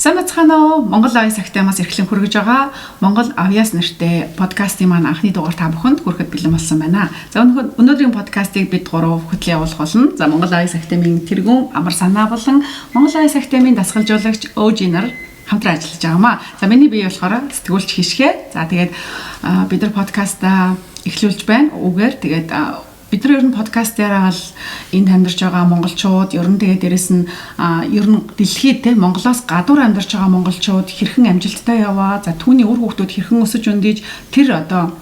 Сайн бацгаана уу? Монгол Авьяас Актемаас эрхлэн хүргэж байгаа Монгол Авьяас нэртэй подкастын маань анхны дугаар та бүхэнд хүрэхэд бэлэн болсон байна. За өнөөдрийн подкастыг бид гурав хөтлөн явуулах болно. За Монгол Авьяас Актемийн тэргүүн амар санаа болон Монгол Авьяас Актемийн дасгалжуулагч ОЖ нар хамтран ажиллаж байгаамаа. За миний бие болохоор сэтгүүлч хишгэ. За тэгээд бид нар подкастаа эхлүүлж байна. Үгээр тэгээд бид нар ер нь подкастаараа л энд амьдарч байгаа монголчууд ер нь тэгээд дээрэс нь ер нь дэлхийд те Монголоос гадуур амьдарч байгаа монголчууд хэрхэн амжилттай яваа, за түүний үр хүүхдүүд хэрхэн өсөж өндийж тэр одоо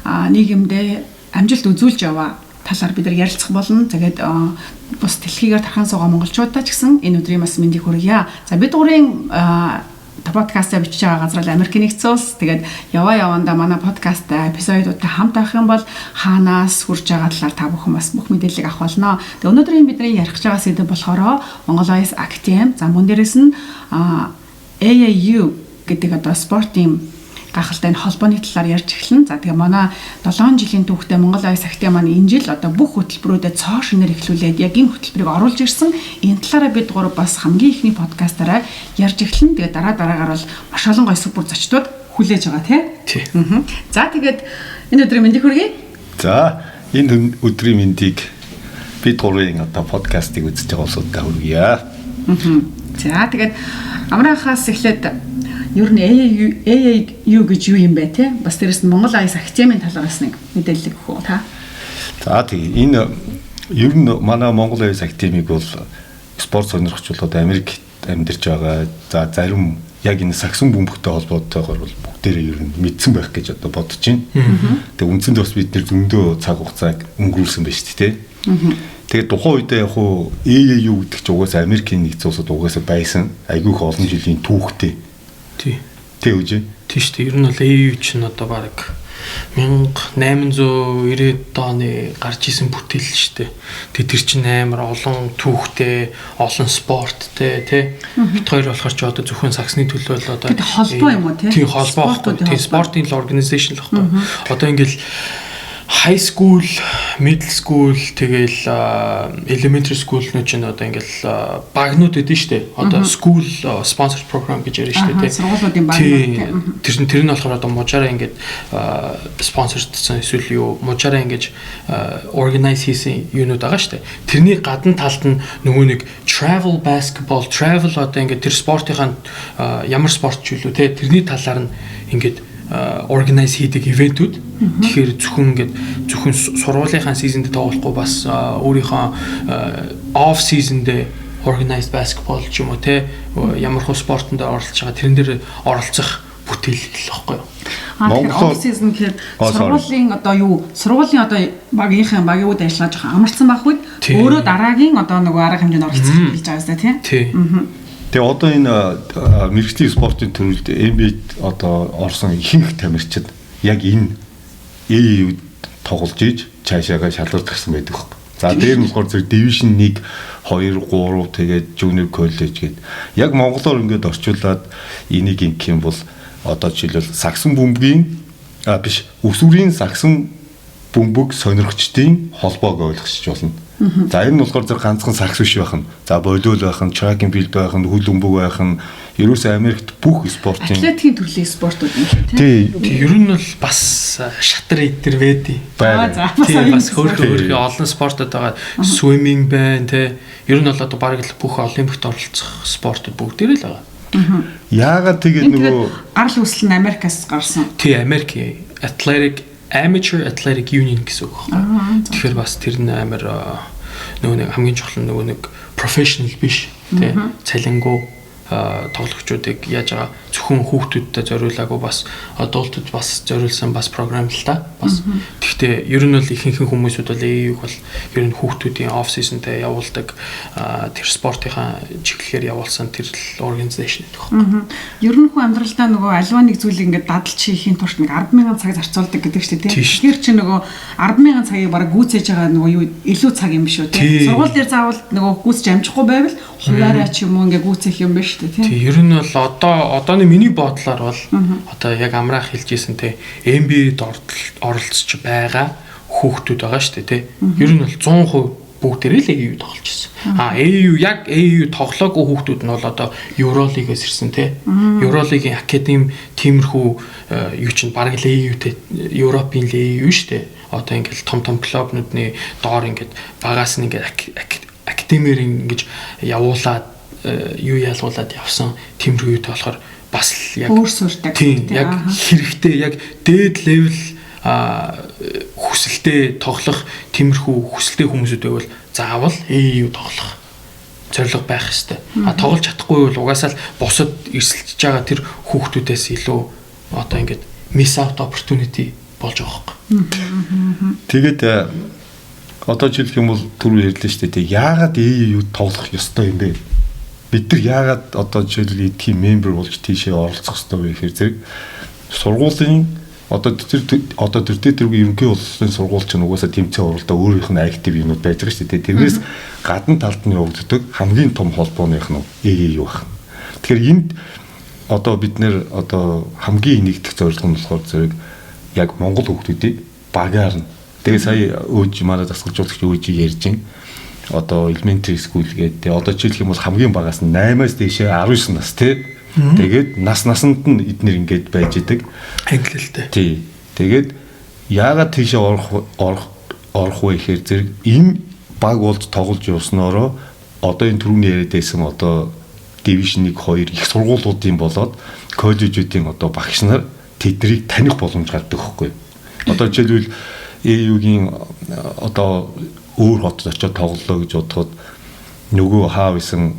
нийгэмдээ амжилт үзүүлж яваа талаар бид нар ярилцах болно. Тэгээд бус дэлхийгээр тархан суугаа монголчуудаа ч гэсэн энэ өдрийн бас мэндийг хүргье. За бид гурийн подкастаа бичиж байгаа газар л Америкийн нэгдсэн улс. Тэгээд явандаа манай подкастаа эпизодуудтай хамт авах юм бол хаанаас хүрч байгаа талаар та бүхэн бас бүх мэдээллийг авах болно. Тэгээд өнөөдрийн бидний ярих байгаа сэдэв болохоор Монгол Авьяас Актем. За мөн дээрээс нь AAU гэдэг одоо спортын гахалтай холбооны талаар ярьж эхэлнэ. За тэгээ манай 7 жилийн түүхтэй Монгол Авьяас Актем маань энэ жил одоо бүх хөтөлбөрүүдэд цоо шинээр эхлүүлээд яг энэ хөтөлбөрийг оруулж ирсэн. Энэ талаараа бид гурав бас хамгийн ихний подкастаараа ярьж эхэлнэ. Тэгээ дараагаар бол маш олон гоё супер зочдод хүлээж байгаа тий. За тэгээд энэ өдрийн мэндийг хүргэе. За энэ өдрийн мэндийг бид гурвын одоо подкастыг үзэж байгаа улсуудаа хүргье. За тэгээд амраахаас эхлээд ер нь AAU гэж юу юм бэ те? Бас дээрэс нь Монгол Авьяас Актемийн талаас нэг мэдээлэл өгөх үү та? За тийм энэ ер нь манай Монгол Авьяас Актемийг бол спорт сонирхчдод Америкт амьдарч байгаа. За зарим яг энэ саксон бөмбөгтэй холбоотойгоор бол бүгдээрээ ер нь мэдсэн байх гэж одоо бодож байна. Тэгээ үндсэндээ бас бид нэр зөндөө цаг хугацааг өнгөрүүлсэн байна шүү дээ. Тэгээд тухайн үедээ яг хуу AAU гэдэг чинь угаасаа Америкийн нэгдсэн улсад угаасаа байсан. Айгүйх олон жилийн түүхтэй. Тий үгүй. Тий шүү дээ. Ер нь бол AAU чинь одоо баг 1890-ад оны гарч исэн бүтээл шүү дээ. Тэгээ тэр чинь амар олон түүхтэй, олон спорттэй тий. Бид хоёр болохоор ч одоо зөвхөн саксны төлөө л одоо холбоо юм уу тий? Тий холбоо байхгүй. Тий спортын организашн л байхгүй. Одоо ингээл high school, middle school тэгэл elementary school нөө чинь одоо ингээл багнууд эдэн штэ. Одоо school sponsored program гэж ярина штэ тий. Сургуулиудын багнууд. Тэр нь болохоор одоо мужаараа ингээд спонсордсон эсвэл юу мужаараа ингэж organize хийсэн юунууд байгаа штэ. Тэрний гадна талд нь нөгөө нэг travel basketball, travel одоо ингээд тэр спортынхаа ямар спорт ч юу тий тэрний талаар нь ингээд organize хийдэг ивентүүд. Тэгэхээр зөвхөн сургуулийнхаа сизонд тоглохгүй бас өөрийнхөө off season-д organized basketball ч юм уу те ямар хөө спортонд оролцож байгаа тэрэн дээр оролцох бүтээл л баггүй юу. Тэгэхээр off season гэхээр сургуулийн одоо юу сургуулийн одоо багийнууд ажиллаж байгаа амарсан байх үед өөрөө дараагийн одоо нөгөө арга хэмжээнд оролцох гэж байгаа юм тий. Тэгээ одоо энэ мэргэжлийн спортын төрөлд NBA одоо орсон ихэнх тамирчид яг энэ AAU-д тоглож иж цаашаага шалгалт гарсан байдаг хөөх. За дээр нь болохоор зэрэг Division 1, 2, 3 тэгээд Junior College гээд яг монголоор ингээд орчуулад энийг юм юм бол одоо жишээлбэл саксон бөмбөгийн биш өсвөрийн саксон бөмбөг сонирхчдын холбоог ойлгосч болно. За энэ нь болохоор зэрэг ганцхан сакс биш байх нь. За болиол байх нь, track and field байх нь, хөл бөмбөг байх нь ерөөсөө Америкт бүх спортын атлетикийн төрлийн спортууд юм тийм. Тий, ер нь бол бас шатар эдэр веди. Тий, бас хөөрхөн олон спортод байгаа. Swimming байна тий. Ер нь бол одоо бараг л бүх олимпиад оролцох спортууд бүгдээрээ л байгаа. Яагаад тэгээд нөгөө гарал үүсэл нь Америкаас гарсан. Тий, Америк Amateur Athletic Union гэсэн үг байна. Тэгэхээр бас тэр нь амар нөгөө хамгийн чухал нөгөө professional биш тий цалингуу тоглогчдыг яаж байгаа зөвхөн хүүхдүүдтэй зориулаагүй бас адултууд бас зориулсан бас програм л та бас гэхдээ ер нь бол ихэнх хүмүүсүүд бол AAU-г бол ер нь хүүхдүүдийн off season-тэй явуулдаг тэр спортынхаа чиглэлээр явуулсан тэр организашн гэдэг байна. Ер нь хүн амьдралдаа нөгөө аливаа нэг зүйлийг ингээд дадалж хийхийн тулд нэг 10,000 цаг зарцуулдаг гэдэг чинь тийм. Тэгэхээр чи нөгөө 10,000 цагийг бараг гүйцээж байгаа нөгөө юу илүү цаг юм шүү тийм. Сургууль дээр заавал нөгөө гүйцэж амжихгүй байвал хуваараа ч юм уу ингээд гүйцэх юм биш үү тийм. Ер нь бол одооны миний бодлоор бол одоо яг амраах хэлжсэн те NBA-д оролцож байгаа хүүхдүүд байгаа шүү дээ те. Ер нь бол 100% бүгдээрээ л AU тоглож ирсэн. AU яг AU тоглоогүй хүүхдүүд нь бол одоо Евролигээс ирсэн тий. Евролигийн академи тиймэрхүү юу чинь баг л AU-тэй Европын л AU шүү дээ. Одоо ингээл том клубнуудны доор ингээд багаас нь ингээд академиэр ингэж явуулаад юу ялгуулад явсан тиймэрхүү үед болохоор бас л яг өөрсөрдөг. Тийм яг хэрэгтэй яг дээд левел хүсэлтэд тоглох тиймэрхүү хүсэлтэй хүмүүсүүд байвал заавал AU тоглох зорилго байх хэрэгтэй. Тоглож чадахгүй бол угаасаа л бусад эрсэлдэж байгаа тэр хүүхдүүдээс илүү одоо ингээд miss out opportunity болж байгаа юм. Тэгээд одоо жишээлх юм бол түрүү ярьлаа шүү дээ. Яагаад AU тоглох ёстой юм бэ? Бид нар яагаад одоо жишээлбэл team member болж тийшээ оролцох ёстой вэ гэхээр зэрэг сургуулийн одоо тэр төргийн ерөнхий боловсролын сургууль ч угаасаа тэмцээн уралдаа өөрийнх нь актив юмуд байж байгаа шүү дээ. Тэрнээс гадна талд нь явагддаг хамгийн том холбооных нь AU байна. Тэгэхээр энд одоо бид нэр одоо хамгийн нэгдэх зорилго нь болохоор зэрэг яг Монгол хүүхдүүдийг багаар нь тэгээ сая өөж манай дасгалжуулагч өөж ярьж байна. Одоо elementary school гэдэг одоо жишээлх юм бол хамгийн багаас нь 8-аас дээшээ 19 нас тий. Тэгээд насанд нь эднэр ингэж байж идэг. Англилтэй. Тий. Тэгээд яагаад тийшээ орох вэ гэхээр зэрэг энэ баг болж тоглож явсноороо одоо энэ түрүүний яриад байсан одоо division 1 2 их сургуулиудын болоод коллежүүдийн одоо багш нар тэднийг таних боломж гардаг хөхгүй. Одоо жишээлбэл AU-гийн одоо өөр хотод очиод тоглолоо гэж бодоход нөгөө хаав исэн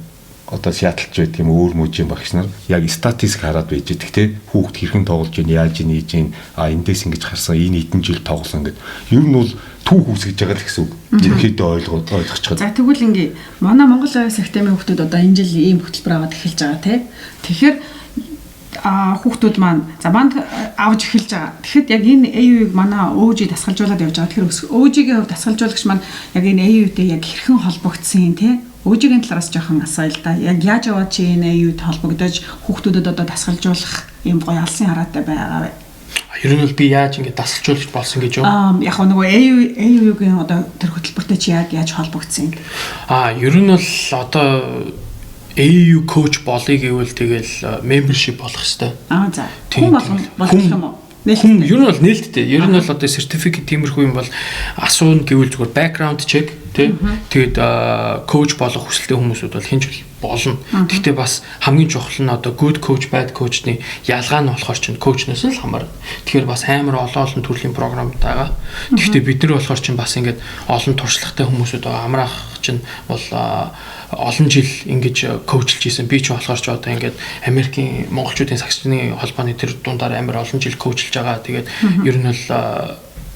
одоо Сиэтлч байдаг юм өөр мужийн багш нар яг статистик хараад байж идэг те хүүхд хэрхэн тоглож байна яаж ийж байна эндээс ингэж харсан энэ хэдэн жил тоглосон гэд ер нь бол түүх үсгэж байгаа л гэсэн үг. Ерөнхийдөө ойлгочиход. За тэгвэл ингээ манай Монгол Улс Академийн хүүхдүүд одоо энэ жил ийм хөтөлбөр аваад эхэлж байгаа те. Тэгэхээр хүүхдүүд маань манд авч эхэлж байгаа. Тэгэхэд яг энэ AU-г манай өөжийг дасгалжуулаад явж байгаа. Тэгэхээр өөжигийн хувьд дасгалжуулагч маань яг энэ AU-тэй яг хэрхэн холбогдсон те. Өөжигийн талаас жоохон асаа л да. Яг яаж яваад чи энэ AU-д холбогдож хүүхдүүдэд одоо дасгалжуулах ийм гоё алсын хараатай байгаа вэ? Ер нь бол би яаж ингэ дасгалжуулагч болсон гэж юу? Яг нөгөө AU-гийн одоо тэр хөтөлбөртэй чи яаж холбогдсон юм? Ер нь бол одоо AU coach болъё гэвэл тэгэл membership болох хэвээр. За. Хүн болох юм уу? Хүн ер нь бол нээлттэй. Ер нь бол одоо certificate тиймэрхүү юм бол асууна гэвэл зүгээр background check тий. Тэгээд coach болох хүсэлтэй хүмүүсүүд бол хинж болно. Гэхдээ бас хамгийн чухал нь одоо good coach bad coach-ны ялгаа нь болохоор чинь coach-наас л хамаарна. Тэгэхээр бас амар олон төрлийн програм байгаа. Гэхдээ бид нар болохоор чинь бас ингээд олон туршлагатай хүмүүсүүд байгаа. Амраах чинь бол олон жил ингэж коучлж ийсэн. Би ч болохоор ч одоо ингээд Америкийн монголчуудын саксны холбооны тэр дундаар амар олон жил коучлж байгаа. Тэгээд ер нь бол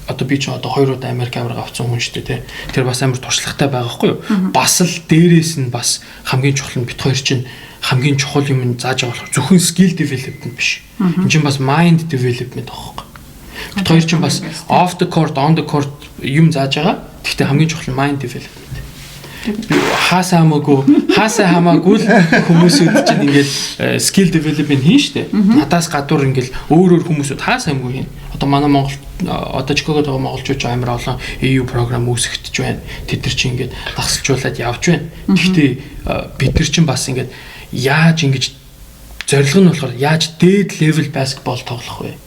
одоо би ч одоо 2 удаа Америк авраг авсан хүн шүү дээ тий. Тэр бас амар туршлагатай байгаа хгүй юу? Бас л дээрээс нь бас хамгийн чухал нь бит хоёр чинь хамгийн чухал юм зааж байгаа болох зөвхөн skill development биш. Энэ чинь бас mind development байхгүй. Бит хоёр чинь бас off the court on the court юм зааж байгаа. Гэхдээ хамгийн чухал нь mind development. Хаасаа хамаагүй л хүмүүсүүд чинь ингээд skill development хийн штэ. Надаас гадуур ингээд өөр хүмүүсүүд хаасаа хамаагүй хийн. Одоо манай Монгол одоо Чикагод байгаа монголчууд амар олон EU програм үүсгэж байна. Тэд нар чинь ингээд дагсалжуулаад явж байна. Гэхдээ бид нар чинь бас ингээд яаж ингэж зорилго нь болохоор яаж дээд level basketball тоглох вэ?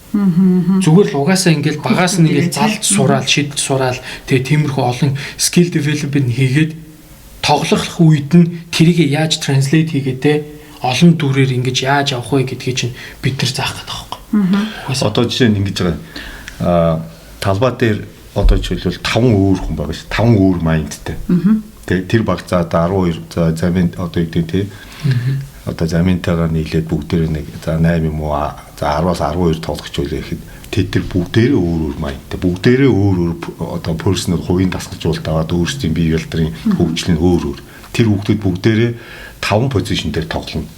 Зүгээр л угаасаа ингээд багаас нь ингээд залж сураал, шидэж сураал тэгээ тиймэрхүү олон skill development хийгээд тоглох үед нь тэрийг яаж translate хийгээд те олон дүрээр ингэж яаж авах вэ гэдгийг чинь бид нар заах гэдэг байхгүй. Одоо жишээ нь ингэж байгаа. Талбай дээр одоо жишээлбэл 5 өөр хүн байгаа ш. 5 өөр майндтай. Тэгээ тэр баг за 12 за замын одоо юу гэдэг те. Одоо замынтайгаа нийлээд бүгдээр нэг за 8 юм уу за 10-аас 12 тоглогч байлаа гэхэд тэд нар бүгдээрээ өөр майндтай. Бүгдээрээ өөр одоо personal хувийн дасгалжуулалт аваад өөрсдийн бие ялдрын хөгжил нь өөр. Тэр хүүхдүүд бүгдээрээ 5 позишн дээр тоглоно.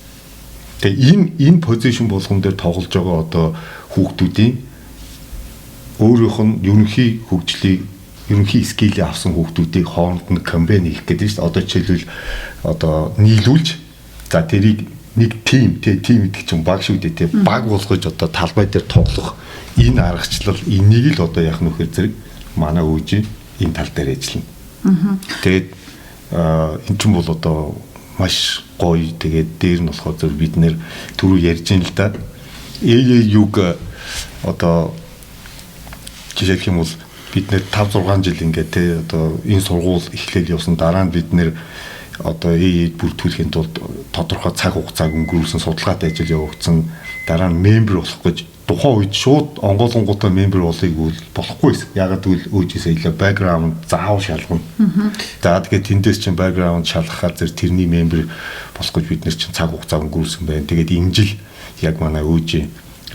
Тэгээ энэ позишн болгон дээр тоглож байгаа одоо хүүхдүүдийн өөрийнх нь ерөнхий хөгжлийг ерөнхий скилээ авсан хүүхдүүдийг хооронд нь комбайн хийх гэдэг чинь одоо жишээлбэл одоо нийлүүлж за тэрийг нэг тим гэдэг чинь баг шүү дээ те баг болгож одоо талбай дээр тоглох энэ аргачлал энийг л одоо яах нөхөр зэрэг манай өөжи энэ тал дээр ажиллана. Тэгээд эн чинь бол одоо маш гоё. Тэгээд дээр нь болохоор зөв бид нэр түрүү ярьж ин л да. Юг одоо жишээлх юм бол бид нэр 5-6 жил ингээд те одоо энэ сургууль эхлээл явсан дараа нь бид нэр одоо бүртгүүлэхийн тулд тодорхой цаг хугацааг өнгөрүүлсэн судалгаатай ажил явагдсан. Дараа нь мембер болох гэж тухайн үед шууд онгойлонгуудаа мембер болохыг болохгүй байсан. Ягаад гэвэл өөжөөсөө илүү бэкграунд заавал шалгана. За тэгээд тэндээс чинь бэкграунд шалгахаар тэрний мембер болох гэж бид нэр чинь цаг хугацаа өнгөрүүлсэн байна. Тэгээд энэ жил яг манай өөжөө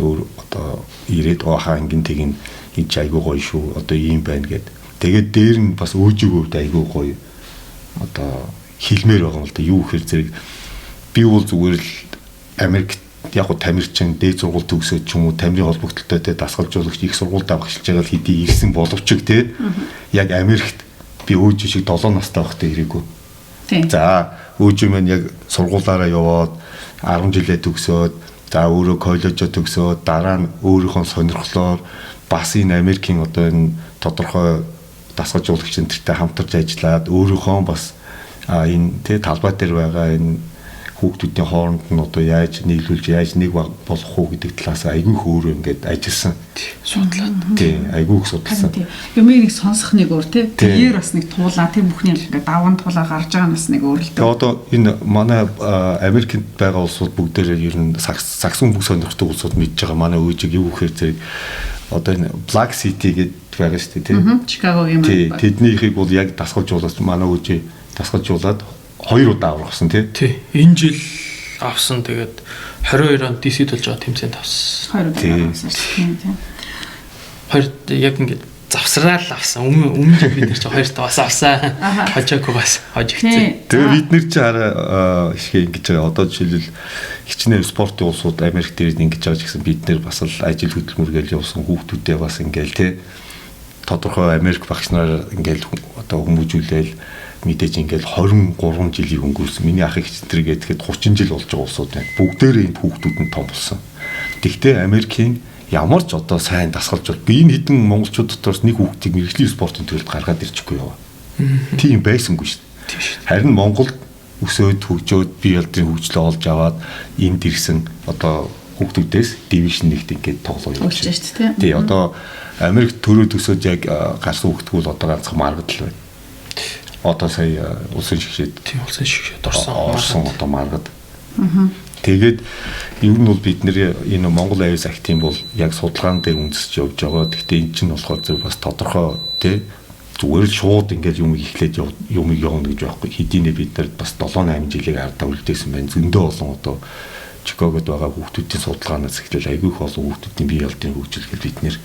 өөр одоо ирээд хаа ангин тэгин энэ ч айгүй гоё шүү. Одоо ийм байна гэд. Тэгээд дээр нь бас өөжөөгөө айгүй гоё одоо хэлмээр байгаа юм л да. Юу гэхээр зэрэг би бол зүгээр л Америкт яг го тамирчин дээд сургууль төгсөөд ч юм уу тамирын холбогдлолтой те дасгалжуулагч их сургуультай багшилж байгаа л хэдий ирсэн боловч те яг Америкт би өөжөө шиг 7 настай байхдаа ирээгүй. За өөжөө маань яг сургуулаараа яваад 10 жилээ төгсөөд за өөрөө коллежоо төгсөөд дараа нь өөрийнхөө сонирхлоор бас энэ Америкийн одоо энэ тодорхой дасгалжуулагч энтертэй хамтарч ажиллаад өөрийнхөө бас энэ тэ талбай дээр байгаа энэ хүүхдүүдийн хооронд нь одоо яаж нийлүүлж яаж нэг болох уу гэдэг талаас айгүй хөөр ингээд ажилласан. Судлаад. Тий, айгүй их судалсан. Юмыг сонсох нэг өөр тий. Тэр бас нэг туулаа тэр бүхний ингээд даван туулаа гарч байгаа нас нэг өөр л дээ. Одоо энэ манай Америкт байгаа улсууд бүгдээрээ ер нь саксун бүх сонирхдаг улсууд мэдж байгаа. Манай өөжиг юу гэхээр зэрэг одоо энэ Black City гэдэг байгаа шүү дээ тий. Чикагогийн маань. Тэднийхийг бол яг дасгалжуулаад манай өөжөө дасгалжуулаад 2 удаа аврагсан тий. Тий. Энэ жил авсан. Тэгээд 22 онд DC-д болж байгаа тэмцээнд авсан. 2 удаа авсан шүү дээ. Хоёр яг ингээд завсраал авсан. Өмнө жил бид нар ч хоёрт бас авсан. Хожоогүй бас хожигдсан. Тэгээ бид нэр чи хараа ихээ ингэж байгаа. Одоо жишээлбэл хичнээн спортын улсууд Америк дээр ингэж байгаа ч гэсэн бид нэр бас л ажил хөдөлмөр гэж явсан хүүхдүүдээ бас ингээл тий. Тодорхой Америк багш нар ингээл одоо хүмүүжүүлээл мэдээж ингээл 23 жилийг өнгөрсөн. Миний ах их тэр гэхэд 30 жил болж байгаа улсууд байна. Бүгдээрээ энэ хүүхдүүд нь том болсон. Тэгвэл Америкийн ямар ч одоо сайн дасгалж бол би энэ хэдэн монголчууд дотроос нэг хүүхдийг мэргэжлийн спортын төрөлд гаргаад ирчихгүй яваа. Тийм байсангүй шүү дээ. Харин Монголд өсөөд хөгжөөд бие алдрын хөгжлөө олж аваад энд ирсэн одоо хүүхдүүдээс дивишн 1-т ингээд тоглож явж байна шүү дээ. Тий одоо Америк төрөө төсөөд яг гарсан хүүхдгүүл одоо ганцхан маргадл байна. Одоо сая улсын шигшээд орсон одоо маргад. Тэгээд ер нь бол бид нэр энэ Монгол аюулс актийн бол яг судалгаан дээр үндэсч явж байгаа. Гэхдээ эн чинь болохоор зөв бас тодорхой тий зүгээр л шууд ингээд юм ихлээд юмыг явуулна гэж байхгүй. Хэдийнэ бид нар бас 7-8 жилийг ардаа үлдээсэн байна. Зөндөө олон одоо Чикагод байгаа хүүхдүүдийн судалгаанаас эхлээл айгүй их олон хүүхдүүдийн бие алдрын хөгжүүлэлт бид нэр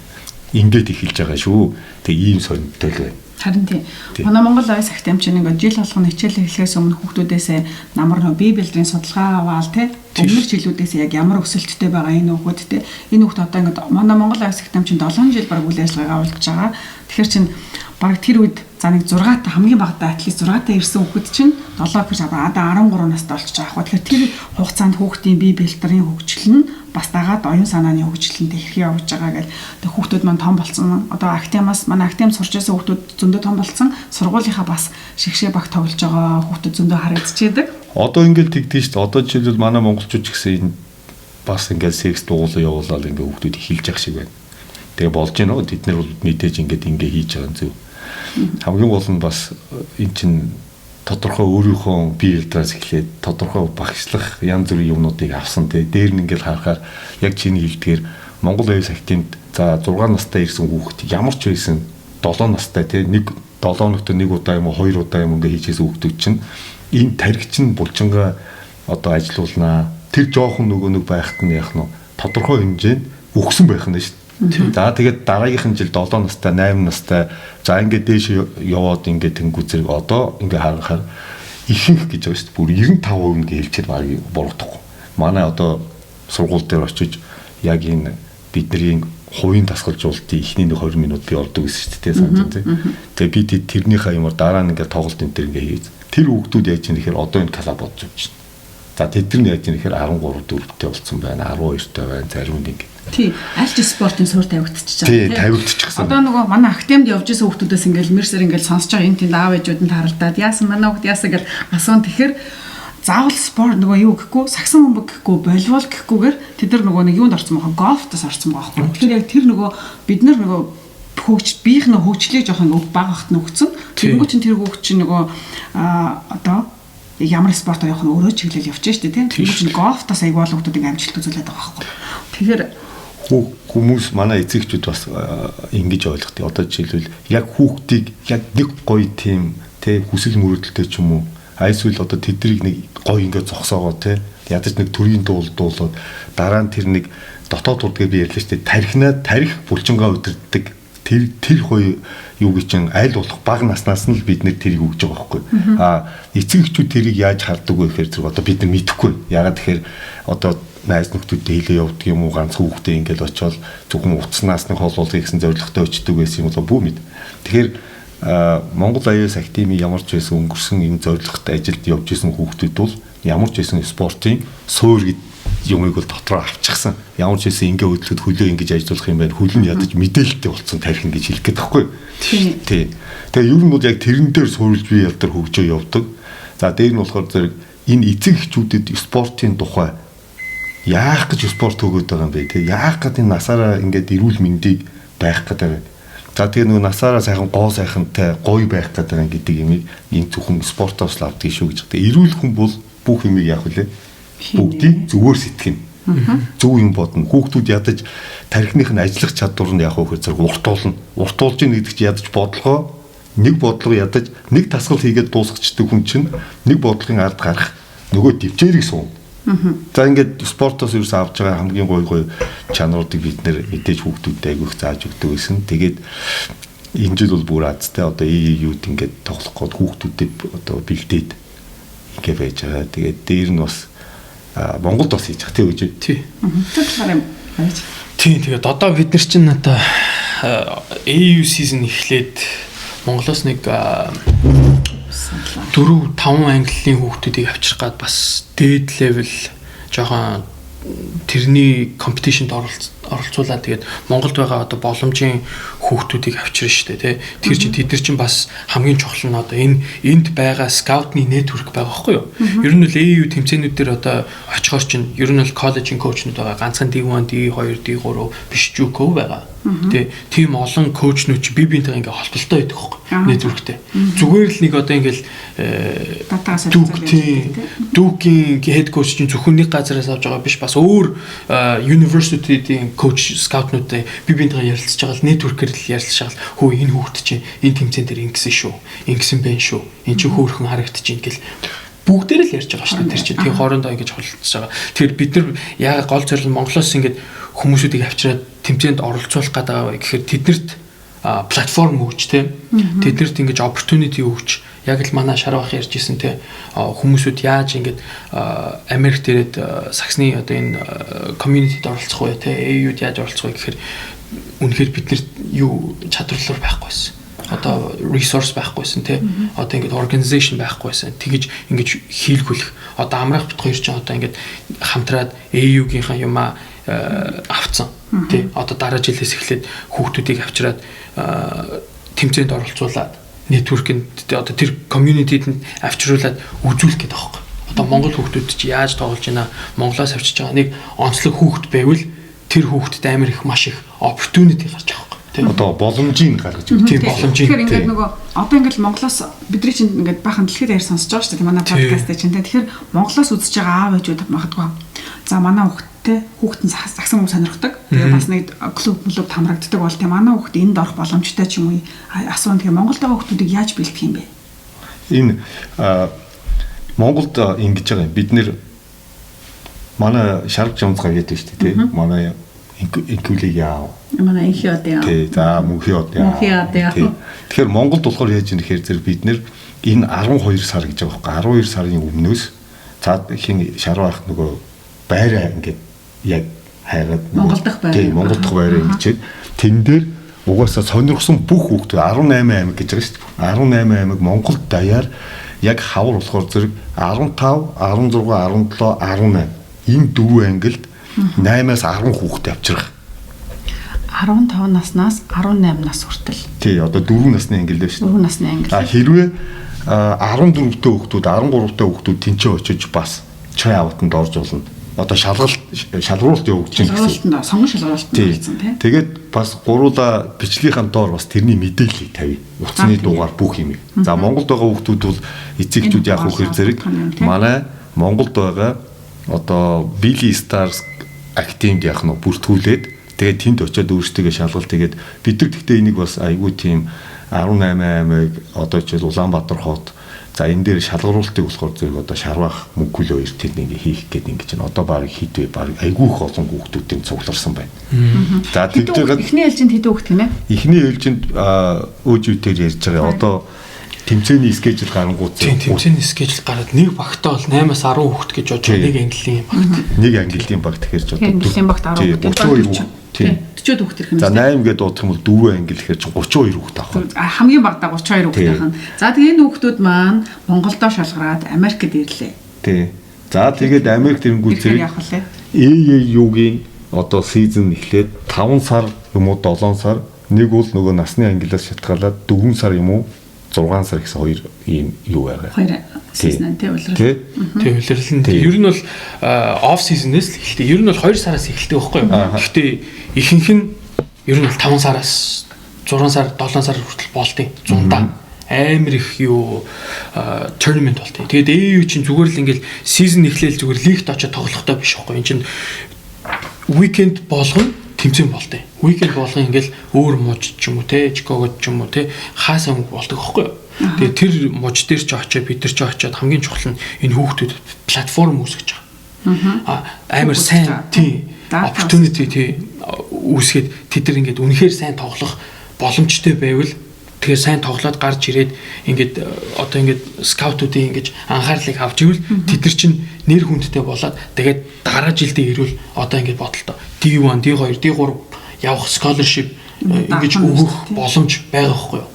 ингээд эхэлж байгаа шүү. Тэгээ ийм сонирхолтой л байна. Харин тийм. Манай Монгол аюулс актийн чинь нэг жил болгоно хичээл эхлэхээс өмнө хүүхдүүдээс намар нөө бие бэлдрийн судалгаа аваад тий өмнөх жилүүдээс яг ямар өсөлттэй байгаа энэ хүүхд тий энэ хүүхд одоо ингээд манай Монгол аюулс актийн чинь 7 жил баг үйл ажиллагаа явуулж байгаа. Тэгэхээр чинь баг тэр үед за нэг 6 та хамгийн багадаа атлет 6 та ирсэн хүүхд чинь 7 гэж одоо 13 настай болчих жоох. Тэгэхээр тэр хугацаанд хүүхдийн бие бэлтрийн хөгжил нь бас дагаад оюун санааны хөгжлөнд хэрхэн явж байгаа гэж тэг хүүхдүүд маань том болсон. Одоо актемаас манай актем сурч байсан хүүхдүүд зөндөө том болсон. Сургуулийнхаа бас шигшээ баг тоглож байгаа хүүхдүүд зөндөө харагдчихэдэг. Одоо ингээл тэгдэж шүү дээ. Одоо жишээлбэл манай монголчууд ч гэсэн бас ингээл секс дугуулаа явуулаад ингээ хүүхдүүд эхэлж явах шиг байна. Тэгээ болж байна уу? Тэд нар бол мэдээж ингээ хийж байгаа зү. Хамгийн гол нь бас эн чин тодорхой өөрийнхөө бие элдраас эхлээд тодорхой багшлах янз бүрийн юмнуудыг авсан. Тэгээ дээр нь ингээл харахаар яг чиний хэлдгээр Монгол аюулс актинд за 6 настай ирсэн хүүхэд ямар ч байсан 7 настай тий нэг 7 өнөخت нэг удаа юм уу 2 удаа юм ингээ хийжсэн хүүхдүүд чинь энэ тархич нь булчингаа одоо ажилуулнаа. Тэр жоохон нөгөө нэг байхад нь яах нь тодорхой хэмжээнд өгсөн байх нь шүү дээ. За тэгээд дараагийнхан жил 7 настай 8 настай за ингээд дээш яваад ингээд тэнгүү зэрэг одоо ингээд харахаар ихэнх гэж байгаа шүү дээ. Бүр 95% ингээд хэлчихэд багийг буруудахгүй. Манай одоо сургууль дээр очиж яг энэ бидний хувийн дасгалжуулалтын эхний 20 минут би ордог гэсэн шүү дээ санаж байна. Тэгээ би тэрнийхээ юмар дараа нь ингээд тоглолт энэ төр ингээд хийж. Тэр хүүхдүүд яаж юм нэхэр одоо энэ кала бодож байна. За тэд нар яаж юм нэхэр 13 4-тэй болсон байна, 12-тэй байна, зарим нь ингээд. Тий. Аль ч спортын суурь тавигдчихж байгаа. Тий, тавигдчихсан. Одоо нөгөө манай актемд явж исэн хүүхдүүдээс ингээл мэрсэр ингээл сонсож байгаа энэ тэнд аав ээжүүд нь харалдаад яасан манай хүүхд яасан гэж асуун. Тэгэхээр заавал спорт нөгөө юу гэхгүй, сагсан бөмбөг гэхгүй, волейбол гэхгүйгээр тэд нар нөгөө нэг юунд орсон байгаа, голфтос орсон байгаа байхгүй. Тэгэхээр яг тэр нөгөө бид нар нөгөө биеийнхээ хөгжлийг жоох ингээ бага хахт нөгцөн. Тэгэнгүүт чинь тэр хүүхд чинь нөгөө одоо ямар спорт явах нь өөрөө чиглэл явчих шүү дээ, тийм. Тэгвэл чинь голфтос аяг болгохдуудыг амжилт үзүүлээд байгаа байхгүй. Тэгэхээр хүмүүс манай эцэгчүүд бас ингэж ойлгохтой. Одоо жишээлбэл яг хүүхдийг яг нэг гоё тийм тэ хүсэл мөрөөдөлтэй ч юм уу айсвал одоо тэднийг нэг гоё ингээд зогсоогоо те ядаж нэг төрийн дуулаад дараа нь тэр нэг дотоод урдгээ би ярьлаа шүү дээ тарих булчингаа өдөрддөг тэр гоё юу гэж чинь аль болох бага наснаас нь л бид нэр тэрийг өгж байгаа байхгүй эцэгчүүд тэрийг яаж хардаг вэ гэхээр зэрэг одоо бид нар мэдэхгүй ягаад тэгэхээр одоо найз нөхдөдөө хэлээ явдаг юм уу ганц хүүхдээ ингээд очиод зөвхөн утаснаас нэг холуулгыг гэсэн зорилготой очдөг байсан юм уу бүү мэд тэгэхээр Монгол аюулс активийн ямар ч байсан өнгөрсөн энэ зорилготой ажилд явж исэн хүүхдүүд бол ямар ч байсан спортын суур гэдэг юмыг бол дотроо авчихсан. Ямар ч байсан ингээ хөдөлгөд хөлөө ингэж ажиллах юм байна. Хөл нь ядаж мэдээлэлтэй болсон тарих ингэж хэлэх гээд байхгүй. Тий. Тэгээ ер нь бол яг тэрэн дээр суурилж бие ялдар хөгжөө явдаг. За дээр нь болохоор зэрэг энэ эцэг эхчүүдэд спортын тухай яах гэж спорт өгöd байгаа юм бэ? Тэг яах гэдэг энэ насаараа ингээд эрүүл мэндийг байх гэдэг. За тэгээ нөгөө насаараа сайхан гоо сайхантай гоё байх гэдэг юмыг энэ зөвхөн спортоос л авдаг шүү гэж. Тэгээ эрүүл хүн бол бүх юмыг яах вүлээ? Бүгдийг зүгээр сэтгэнэ. Зөв юм бодно. Хүүхдүүд ядаж тархиных нь ажиллах чадвар нь яах вэ гэхээр зэрэг уртуулна. Уртуулж ийн гэдэг чинь ядаж бодлогоо нэг бодлого ядаж нэг тасгал хийгээд дуусгачдаг хүн чинь нэг бодлогын ард гарах нөгөө төвчээрийг суун. За ингээд спортоос юус авч байгаа хамгийн гоё чанаруудыг бид нэр мэдээж хүүхдүүдэд айгүйх зааж өгдөг гэсэн. Тэгээд энэ жил бол бүр азтай одоо юуд ингээд тоглох гээд хүүхдүүдэд одоо бэлдээд ингээ байж байгаа. Тэгээд дээр нь бас Монголд бас хийж байгаа тийм үгүй. Тий. Тэгэхээр юм байж. Тий, тэгээд одоо бид нар чинь одоо AU season эхлээд Монголоос нэг 4-5 ангиллын хүүхдүүдийг авчрах гад бас дээд левел жоохон тэрний компетишнд оролцуулаад тэгээд Монголд байгаа одоо боломжийн хүүхдүүдийг авчирна шүү дээ тий. Тэр чинь тэд нар чинь бас хамгийн чухал нь одоо энд байгаа скаутны нэтворк байгаа байхгүй юу? Ер нь л AU тэмцээнүүд дээр одоо очихоор чинь ер нь л коллежийн коучнууд байгаа. Ганцхан D1, D2, D3 биш жүүкөө байгаа. Тийм олон коучнууд чи бие биентэйгээ ингээ холболтой байдаг байхгүй нэтворктэй. Зүгээр л нэг одоо ингээл дүүкийн head coach чинь зөвхөн нэг газараас авч байгаа биш бас өөр university-ийн coach scout-нуудтай бие биентэйгээ ярилцж байгаа л нэтворкээр л ярилцж байгаа л хөө энэ хүүхд чинь энэ тэмцээн дээр ингэсэн шүү. Ингэсэн байх шүү. Энд чинь хөөрхөн харагдчих ингээл бүгдээр л ярьж байгаа шүү дээ. Тэр чинь тийм хоорондоо ингэж холилдож байгаа. Тэгэхээр бид нар яг гол зорилго Монголоос ингэж хүмүүсүүдийг авчираад тэмцээнд оролцуулах гэдэг байгаа гэхээр тэднэрт платформ өгч тийм тэднэрт ингэж opportunity өгч яг л манай шарвах ярьж исэн тийм хүмүүсүүд яаж ингэж Америк дээрээ саксны одоо энэ community-д оролцох вэ тийм AU-д яаж оролцох вэ гэхээр үнэхээр биднэрт юу чадварлал байхгүйсэн. Одоо resource байхгүйсэн тий. Одоо ингээд organization байхгүйсэн. Тэгэж ингэж хийлгүүлэх. Одоо амрах бит хоёр ч одоо ингээд хамтраад AU-гийнхаа юмаа авцсан. Тий. Одоо дараа жилээс эхлээд хүүхдүүдийг авчираад тэмцээнд оролцуулаад network-д одоо тэр community-д авчруулад үзүүлэх гэдэг аахгүй. Одоо Монгол хүүхдүүд чи яаж тоглож байна? Монголоос авчиж байгаа нэг онцлог хүүхд байвал тэр хүүхдэд амар их маш их opportunity гарч байгаа. Одоо боломжийг гаргаж өгч тийм боломжийг. Тэгэхээр ингээд нөгөө одоо ингээд Монголоос бидний чинь ингээд бахан дэлхийд ярьж сонсож байгаа шүү дээ манай подкастыг чинь. Тэгэхээр Монголоос үзэж байгаа аав ээжүүд магадгүй. За манай хүүхэд нь сагсан хүмүүс сонирхдаг. Тэгээ бас нэг клуб хамрагддаг бол тийм манай хүүхэд энд орох боломжтой ч юм уу асуун. Тэгээ Монголд байгаа хүүхдүүдийг яаж бэлдэх юм бэ? Энэ Монголд ингэж байгаа юм. Бид нэр манай шарг жамцгаа гэдэг шүү дээ тийм. Манай инкүлийг яав. Манай инхиод яав. Тий, за мөнхиод яав. Тэгэхээр Монголд болохоор яаж юм гэхээр зэрэг бид нэр энэ 12 сар гэж байгаа байхгүй 12 сарын өмнөөс цаад хин шарвах нөгөө байраа ингээд яг хайгаад Монгол дахь байраа. Тий, Монгол дахь байраа ингэчээд тэн дээр угаасаа сонирхсон бүх хүүхдүүд 18 аймаг гэж байгаа шүү дээ. 18 аймаг Монголд даяар яг хавар болохоор зэрэг 15, 16, 17, 18 энэ дөрвөн ангилд 8-аас 10 хүүхдээ авчрах. 15 наснаас 18 нас хүртэл. Тий, одоо 4 насны ангилал байна шүү. 4 насны ангилал. Хэрвээ 14-тэй хүүхдүүд, 13-тай хүүхдүүд тэнцээ очиж бас чай авалтанд орж болно. Одоо шалгуулалт явуулж чинь гэсэн. Сонгон шалгуулалт хийсэн тийм. Тэгээд бас гуруула бичлэгийнхаа доор бас тэрний мэдээллийг тавь. Утасны дугаар бүх юм. За Монголд байгаа хүүхдүүд бол эцэгчүүд яах вэ гэхээр зэрэг манай Монголд байгаа одоо Billy Stars активд яах нь бүртгүүлээд тэгээд тэнд очиод өөрсдөө шалгалт тэгээд бид нар гэхдээ энийг бас айгүй тийм 18 аймаг одоо жишээл Улаанбаатар хот за энэ дээр шалгаруулалтыг болохоор зэрэг одоо шарвах мөнгөлөө хоёр тэнд ингээ хийх гээд ингэж байна. Одоо баг хитвэ баг айгүй их олон хүүхдүүдийн цугларсан байна. За тэгвэл эхний ээлжинд хэдэн хүүхд гинэ? Эхний ээлжинд өөжүүтээр ярьж байгаа. Одоо тэмцээний скежл гарангууд тэмцээний скежл гараад нэг багтаа бол 8-аас 10 хүүхд гэж бодож байгаа. Нэг ангилын багт. Нэг ангилын баг тэгэхээр ч одоо ангилын багт 10 хүүхд. 40 хүүхд ирэх юм. За 8 гэдээ бодох юм бол 4 ангил гэхээр чинь 32 хүүхд авах. Хамгийн багадаа 32 хүүхд авах. За тэгээ энэ хүүхдүүд маань Монголдоо шалгараад Америкт ирлээ. Тий. За тэгээд Америкт ирэнгүүт зэрэг AAU-гийн одоо сизон эхлээд 5 сар юм уу 7 сар нэг бол нөгөө насны ангилаас шалтгаалаад 4 сар юм уу 6 сар гэсэн хоёр ийм юу байгаа. Хоёр сизнэн тий улирал. Тий улирлан. Ер нь бол оф сизнээс л эхэлдэг. Ер нь бол 2 сараас эхэлдэг байхгүй юу? Гэхдээ ихэнх нь ер нь бол 5 сараас 6 сар 7 сар хүртэл болдیں۔ Зундаа амар их юу tournament болтыг. Тэгээд AU чинь зүгээр л ингээл season эхлээл зүгээр лигт очиж тоглохтой биш байхгүй. Энд чинь weekend болгоно тэмцээн болтыг. Weekend болгон ингээл өөр мууч ч юм уу те, Чикагод ч юм уу те хаасаа мөнгө болдог байхгүй юу? Тэгээд тэр мууч дээр ч очиж бид нар ч очиод хамгийн чухал нь энэ хүүхдүүд платформ үүсгэж байгаа. Амар сайн тий opportunity тий үүсгээд тэд нар ингээд үнэхээр сайн тоглох боломжтой байвал тэгээ сайн тоглоод гарч ирээд ингээд одоо ингээд скаутуудын ингээд анхаарлыг авч ивэл тэд нар чинь нэр хүндтэй болоод тэгээд дараа жилдээ ирвэл одоо ингээд бодолтой D1, D2, D3 явах scholarship ингэж өгөх боломж байгаа байхгүй юу.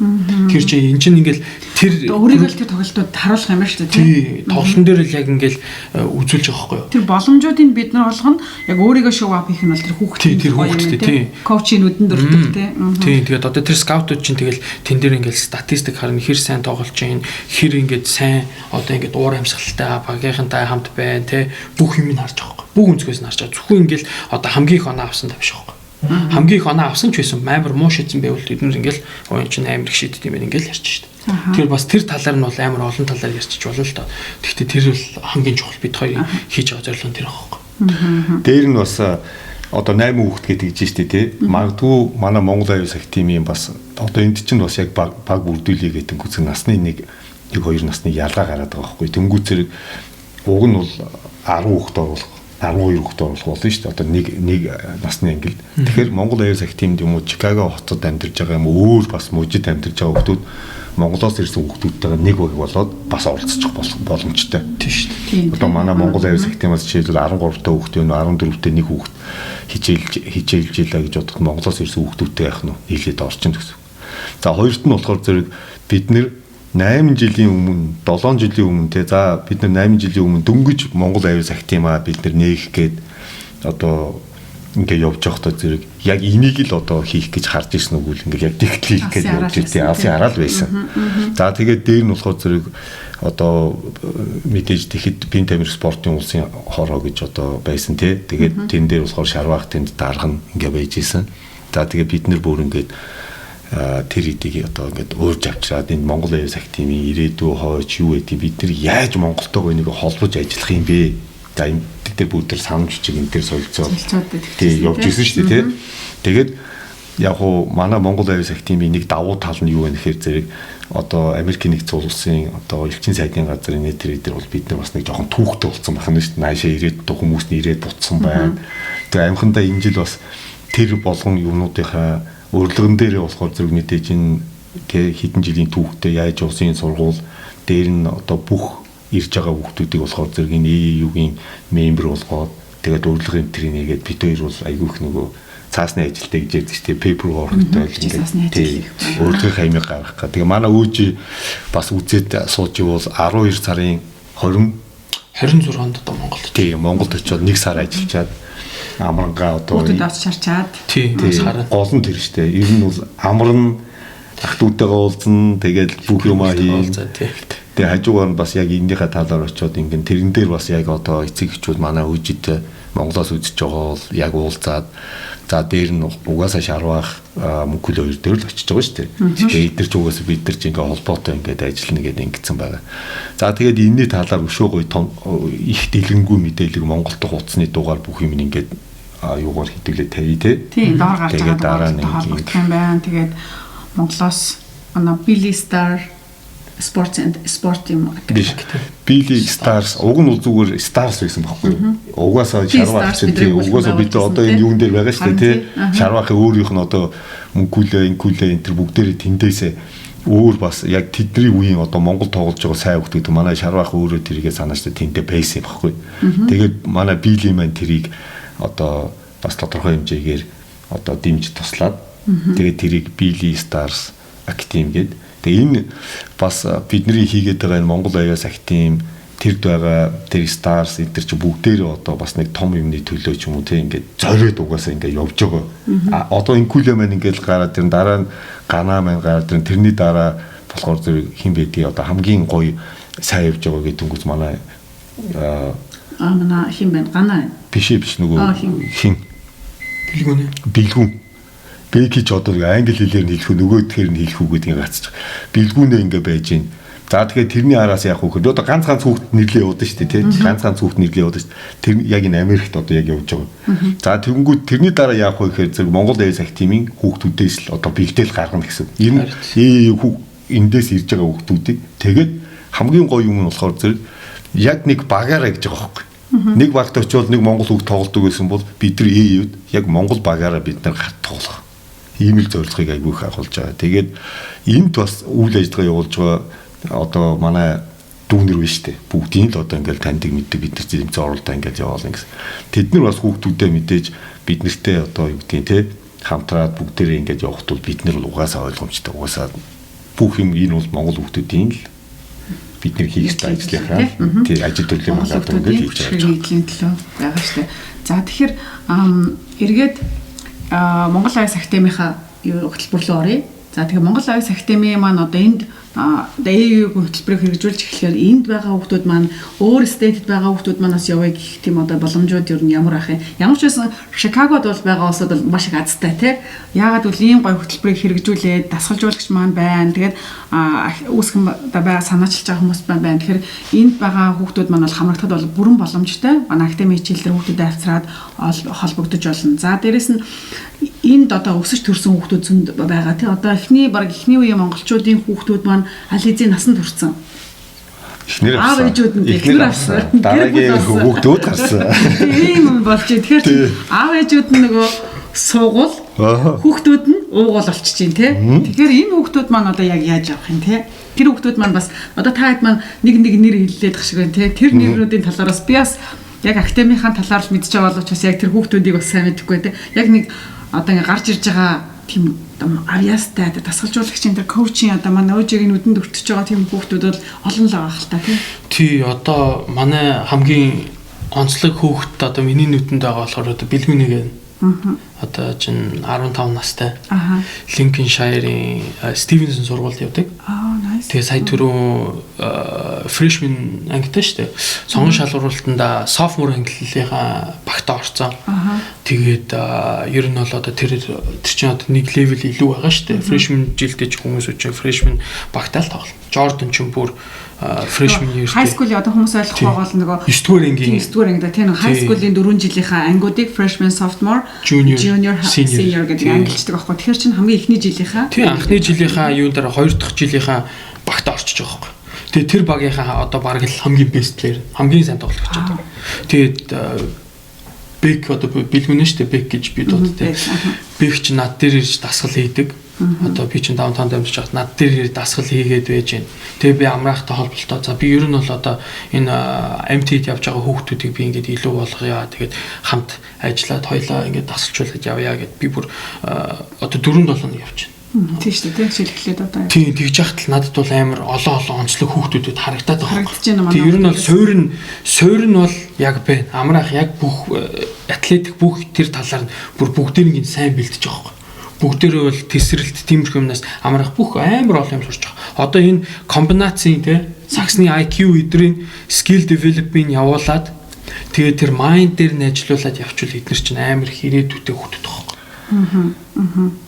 Тэр чинь эн чинь ингээл тэр өөрийгөө л тэр тоглолтууд харуулах юм байна шүү дээ. Тий, тоглолтын дээр л яг ингээл үзүүлж байгаа байхгүй юу. Тэр боломжуудыг бид нар олгоно яг өөрийгөө шоу ап хийх нь бол тэр хүүхдтэй тий. Коучийн нүдэнд өртөг тий. Тий, тэгээд одоо тэр скаутууд чинь тэгэл тэн дээр ингээл статистик харна хэр сайн тоглож чинь хэр ингээд сайн одоо ингээд уур амьсгалтай багийнхантай хамт байна тий. Бүх юм нь харж байгаа байхгүй. Бүх өнцгөөс нь харж байгаа. Зөвхөн ингээл одоо хамгийн их оноо авсан тавьж байгаа. Хамгийн их оноо авсан ч байсан амар муу шийдсэн байвал бид нар ингээл ой чинь амар их шийддэг юм байна ингээл ярьж штэ. Тэр бас тэр талаар нь бол амар олон талаар ярьчих болно л доо. Гэхдээ тэр бол хамгийн чухал бид хоёр хийж байгаа зорилго нь тэр байхгүй. Дээр нь бас одоо 8 хүүхэд гэдэг гэж штэ тий. Магадгүй манай Монгол аюулс ах тимийн бас одоо энд чинь бас яг баг бүрдүүлээ гэдэг үзэг насны нэг 2 насны ялгаа гараад байгаа байхгүй. Тэнгүү зэрэг уг нь бол 10 хүүхэд оруулах 12 хүүхэд оруулах болно шүү дээ. Одоо нэг насны ангилд. Тэгэхээр Монгол аюулс ах тимд юм уу Чикаго хотод амьдарч байгаа юм уу өөр бас мужид амьдарч байгаа хүүхдүүд Монголоос ирсэн хүүхдүүдтэйгээ нэг баг болоод бас оролцох боломжтой. Тийм шүү дээ. Одоо манай Монгол аюулс ах тимээс жишээлбэл 13 та хүүхэд байна 14-тэй нэг хүүхэд хичээлж илаа гэж бодоход Монголоос ирсэн хүүхдүүдтэй яах нь нийлээд орчин гэсэн. За хоёрт нь болохоор зэрэг бид нэр 8 жилийн өмнө 7 жилийн өмнө те за бид нар 8 жилийн өмнө дөнгөж Монгол аюулс ах тимаа бид нар нээх гээд одоо ингээ явж байхдаа зэрэг яг энийг л одоо хийх гэж харж ирсэн үгүй л ингээ яг тэгтэл хийх гэж явж ирсэн алсын хараад байсан. За тэгээд дээр нь болохоор зэрэг одоо мэдээж тэгэхэд Пин Тамир спортын улсын хороо гэж одоо байсан те тэгээд тэн дээр болохоор шарваах тэнд дарга ингээ байж исэн. За тэгээд бид нар бүр ингээд тэр хэдийг одоо ингээд өөрж авчираад энэ Монгол аюулс ах тимийн ирээдүй хойч юу гэдэг бид нар яаж Монголтойгоо энийг холбож ажиллах юм бэ? За энэ дээр бүгд төр санамж чиг энэ төр солилцоо тий явж ирсэн шүү дээ тий. Тэгээд яг уу манай Монгол аюулс ах тимийн нэг давуу тал нь юу вэ гэхээр зэрэг одоо Америкийн нэгдсэн улсын одоо элчин сайдын газрын нийтрээ дээр бол бид нар бас нэг жоохон түүхтэй болсон байна шүү дээ. Наашаа ирээд хүмүүсний ирээд бутсан байна. Тэгээ амхандаа энэ жил бас тэр болгон юмнуудынхаа урилган дээр болохоор зэрэг мэдээж энэ хэдэн жилийн түүхтэй яаж улсын сургууль дээр нь одоо бүх ирж байгаа хүүхдүүдийг болохоор зэрэг энэ AAU-гийн мембер болгоод тэгээд урилга энэ тэрийг нэгээд бид хоёр бол айгүй их нөгөө цаасны ажилтаа гэж ярьдаг шүү дээ paper work-тэй л ингээд урилгын хаймыг гаргах гэх. Тэгээ манай өөж бас үзээд сууж ивэл 12 сарын 26-нд одоо Монголд. Тийм Монголд очиод 1 сар ажиллаад амрангаа одоо хүүхдүүд авч чарчаад гол нь тэр штэ. Ер нь бол амран ах дүүтэйгээ уулзна. Тэгээд бүх юмаа хий. Тэгээ хажуугаар нь бас яг энэнийхээ талаар очиод ингэн тэрэн дээр бас яг одоо эцэг эхчүүд манай үжид Монголоос үзэж байгаа бол яг уулзаад за дээр нь угаасаа шарвах мөнгөл хоёр дээр л очиж байгаа шүү дээ. Тэгээ эдгэр ч угаасаа бид нар ч ингээ холбоотой ингээд ажиллана гэдэг ингэсэн байгаа. За тэгээд энэний талаар өшөө гоё том их дэлгэнгүй мэдээлэл Монголд хуудасны дугаар бүх юм ингээд юугаар хитгэлээ тавья те. Тийм доор гарч байгаа холбогдох юм байна. Тэгээд Монголоос Billy Star спорт юм. Billy Stars уг нь зүгээр Stars байсан байхгүй юу? Угаасаа шарвах чинь тийм угаасаа бид одоо энэ юун дээр байгаа шүү дээ тий. Шарвахын өөрийнх нь одоо мөнгөлөө, инкүлээ энэ төр бүгдээрээ тэндээсээ өөр бас яг тэдний үеийн одоо Монгол тоглож байгаа сайн хүмүүс манай шарвах өөрөө тэрийгээ санаачтай тэндээ байсан юм байхгүй. Тэгээд манай Billy маань тэрийг одоо бас тодорхой хэмжээгээр одоо дэмж туслаад тэгээд тэрийг Billy Stars актив гэдэг. Тэгээ энэ бас бидний хийгээд байгаа энэ Монгол аяас актив тэрд байгаа тэр Stars эдгээр чи бүгдээр одоо бас нэг том юмны төлөө ч юм уу тийм ингээд зориод угаасаа ингээд явж байгаа. Одоо инкүлээ маань ингээд гараад тэр дараа нь Гана маань гараад тэрний дараа болохоор тэр хин байдгийг одоо хамгийн гоё сайн явж байгаа гэдэг нь манай манай хин байна Гана биш нөгөө хин бэлгүүн Бэки ч одоо англи хэлээр нь хэлэх үү нөгөөдгээр нь хэлэх үү гэдэг нь гацчих. Бэлгүүнээ ингээ байж гин. За тэгэхээр тэрний араас яг хөөхөд одоо ганц хүүхд нэрлээ явуулдаг шүү дээ тий. Ганц хүүхд нэрлээ явуулдаг шүү. Тэр яг энэ Америкт одоо яг явж байгаа. За тэгэнгүүт тэрний дараа яах вэ гэхээр зэрэг Монгол дэс активийн хүүхдүүдээс л одоо бигдэл гаргана гэсэн. Энэ эндээс ирж байгаа хүүхдүүдийг тэгээд хамгийн гоё юм нь болохоор зэрэг яг нэг багаараа гэж байгаа байхгүй. Нэг багт очивол нэг монгол хүүхд тоглодог гэсэн бол бид нар ээвд яг монгол багаараа бид нар гарт тоглох. Ийм л зорилгыг айгүй их агуулж байгаа. Тэгээд энд бас үйл ажиллагаа явуулж байгаа одоо манай дүүнэр биш үү? Бүгдийн л одоо ингээл таньдаг мэддэг бид нар зэмцэн оролдоо ингээл яваална гэсэн. Тэд нар бас хүүхдүүдэд мэдээж бид нартэй одоо юу гэдгийг те хамтраад бүгдээрээ ингээд явахд бол бид нар угаасаа ойлгомжтой. Угаасаа бүх юм энэ бол монгол хүүхдүүдийн л бид нар хийх ажлынхаа тий ажил төлөв болоод ингээд хийж байгаа. Байгаа шүү дээ. За тэгэхээр эргээд Монгол Аяс Академийнхаа хөтөлбөр рүү оръё. За тэгэхээр Монгол Аяс Академи маань одоо энд дээг хөтөлбөрийг хэрэгжүүлж эхлэхээр энд байгаа хүүхдүүд маань өөр стейтэд байгаа хүүхдүүд манаас явъя гэх тийм одоо боломжууд ер нь ямар ах юм. Ямар ч байсан Шикагод бол байгаа улсууд бол маш их азтай тий. Яагаад гэвэл ийм гоё хөтөлбөрийг хэрэгжүүлээд дасгалжуулагч маань байна. Тэгээд үүсгэн байгаа санаачилж байгаа хүмүүс байна. Тэгэхээр энд байгаа хүүхдүүд маань бол хамрагдахад бол бүрэн боломжтой. Манай академи хичээлээр хүүхдүүдэд авцраад холбогдож болно. За дээрэс нь энд одоо өсөж төрсэн хүүхдүүд зөнд байгаа тий. Одоо эхний үеийн монголчуудын хүүхдүүд маань Ализийн насанд хүрсэн. Эхнэр аав ээжүүд нь эхнэр авсан. Дараагийн хүүхдүүд гарсан. Тийм болж байна. Тэгэхээр аав ээжүүд нь нөгөө суугуул хүүхдүүд нь уугуул болчихж байна тий. Тэгэхээр энэ хүүхдүүд маань одоо яг яаж явах юм тий. Тэр хүүхдүүд маань бас одоо та хэд маань нэг нэр хэллээд гэх шиг байна тий. Тэр нэрнүүдийн талаараас би бас яг академийнхаа талаар л мэдж байгаа боловч бас яг тэр хүүхдүүдийг бас сайн мэдэхгүй тий. Яг нэг одоо ингээ гарч ирж байгаа тийм авьяастай дасгалжуулагчийн тэр коучинг одоо манай өөжийг нүдэнд өртөж байгаа тийм хүүхдүүд бол олон л байгаа хэл та тийм. Тий одоо манай хамгийн онцлог хүүхэд одоо миний нүдэнд байгаа болохоор одоо бэлгүүнийгээ одоо чинь 15 настай. Линкеншайрын Стивенсон сургуульд явдаг. Тэгээ сая түрүү фрешмен ангитай шүү дээ. Сонгон шалгуулалтанда софтмор ангиллийнхаа багтаа орцсон. Тэгээд ер нь бол одоо тэр чинь одоо нэг левел илүү байгаа шүү дээ. Фрешмен жилдээ ч хүмүүс үчиг фрешмен багтаа л тоглоно. Jordan ч бүр фрешмен year high school-ийн одоо хүмүүс ойлгох байгаа л нөгөө 9 дугаар анги тийм high school-ийн 4 жилийнхаа ангиудыг freshman, sophomore, junior, senior гэдэг ангилждаг байхгүй. Тэгэхээр чинь хамгийн эхний жилийнхаа тийм анхны жилийнхаа юун дээр 2 дахь жилийнхаа багтаа орчиж байгаа байхгүй. Тэгээ тэр багийнхаа одоо бараг л хамгийн best player, хамгийн сайн тоглогч байгаа. Тэгээд Бек одоо бэлгүүнэ шүү дээ Бек гэж би дууддаг. Бек ч над дээр ирж дасгал хийдэг. Одоо би чинь даунтаунд амьдарч байхад над дээр дасгал хийгээд байж гэн. Тэгээ би амраахтай холболтой. За би ер нь бол одоо энэ MT-д явж байгаа хүүхдүүдийг би ингээд илүү болгоё. Тэгээд хамт ажиллаад хоёлаа ингээд дасгалжуулаад явъя гэд би бүр одоо 4-7 хоног явж байна. Тийм шүү дээ. Шилгэлээд одоо. Тийм тэгж яхад л надад бол амар олон онцлог хүүхдүүдэд харагдаад байгаа. Харагдаж байна манай. Тийм ер нь бол суурь нь бол яг байна. Амраах яг бүх атлетик бүх тэр талаар нь бүр бүгдийг нь сайн бэлдэж байгаа байхгүй. Бүгдээрээ бол тесрэлт тиймэрхүү юмнаас амраах бүх амар олон юм сурч байгаа. Одоо энэ комбинацийн те саксны IQ эдрийн skill development явуулаад тэгээ тэр mind дээр нь ажиллуулад явчвал эдгээр чинь амар хэрээдүйтэй хүүхдүүд байгаа.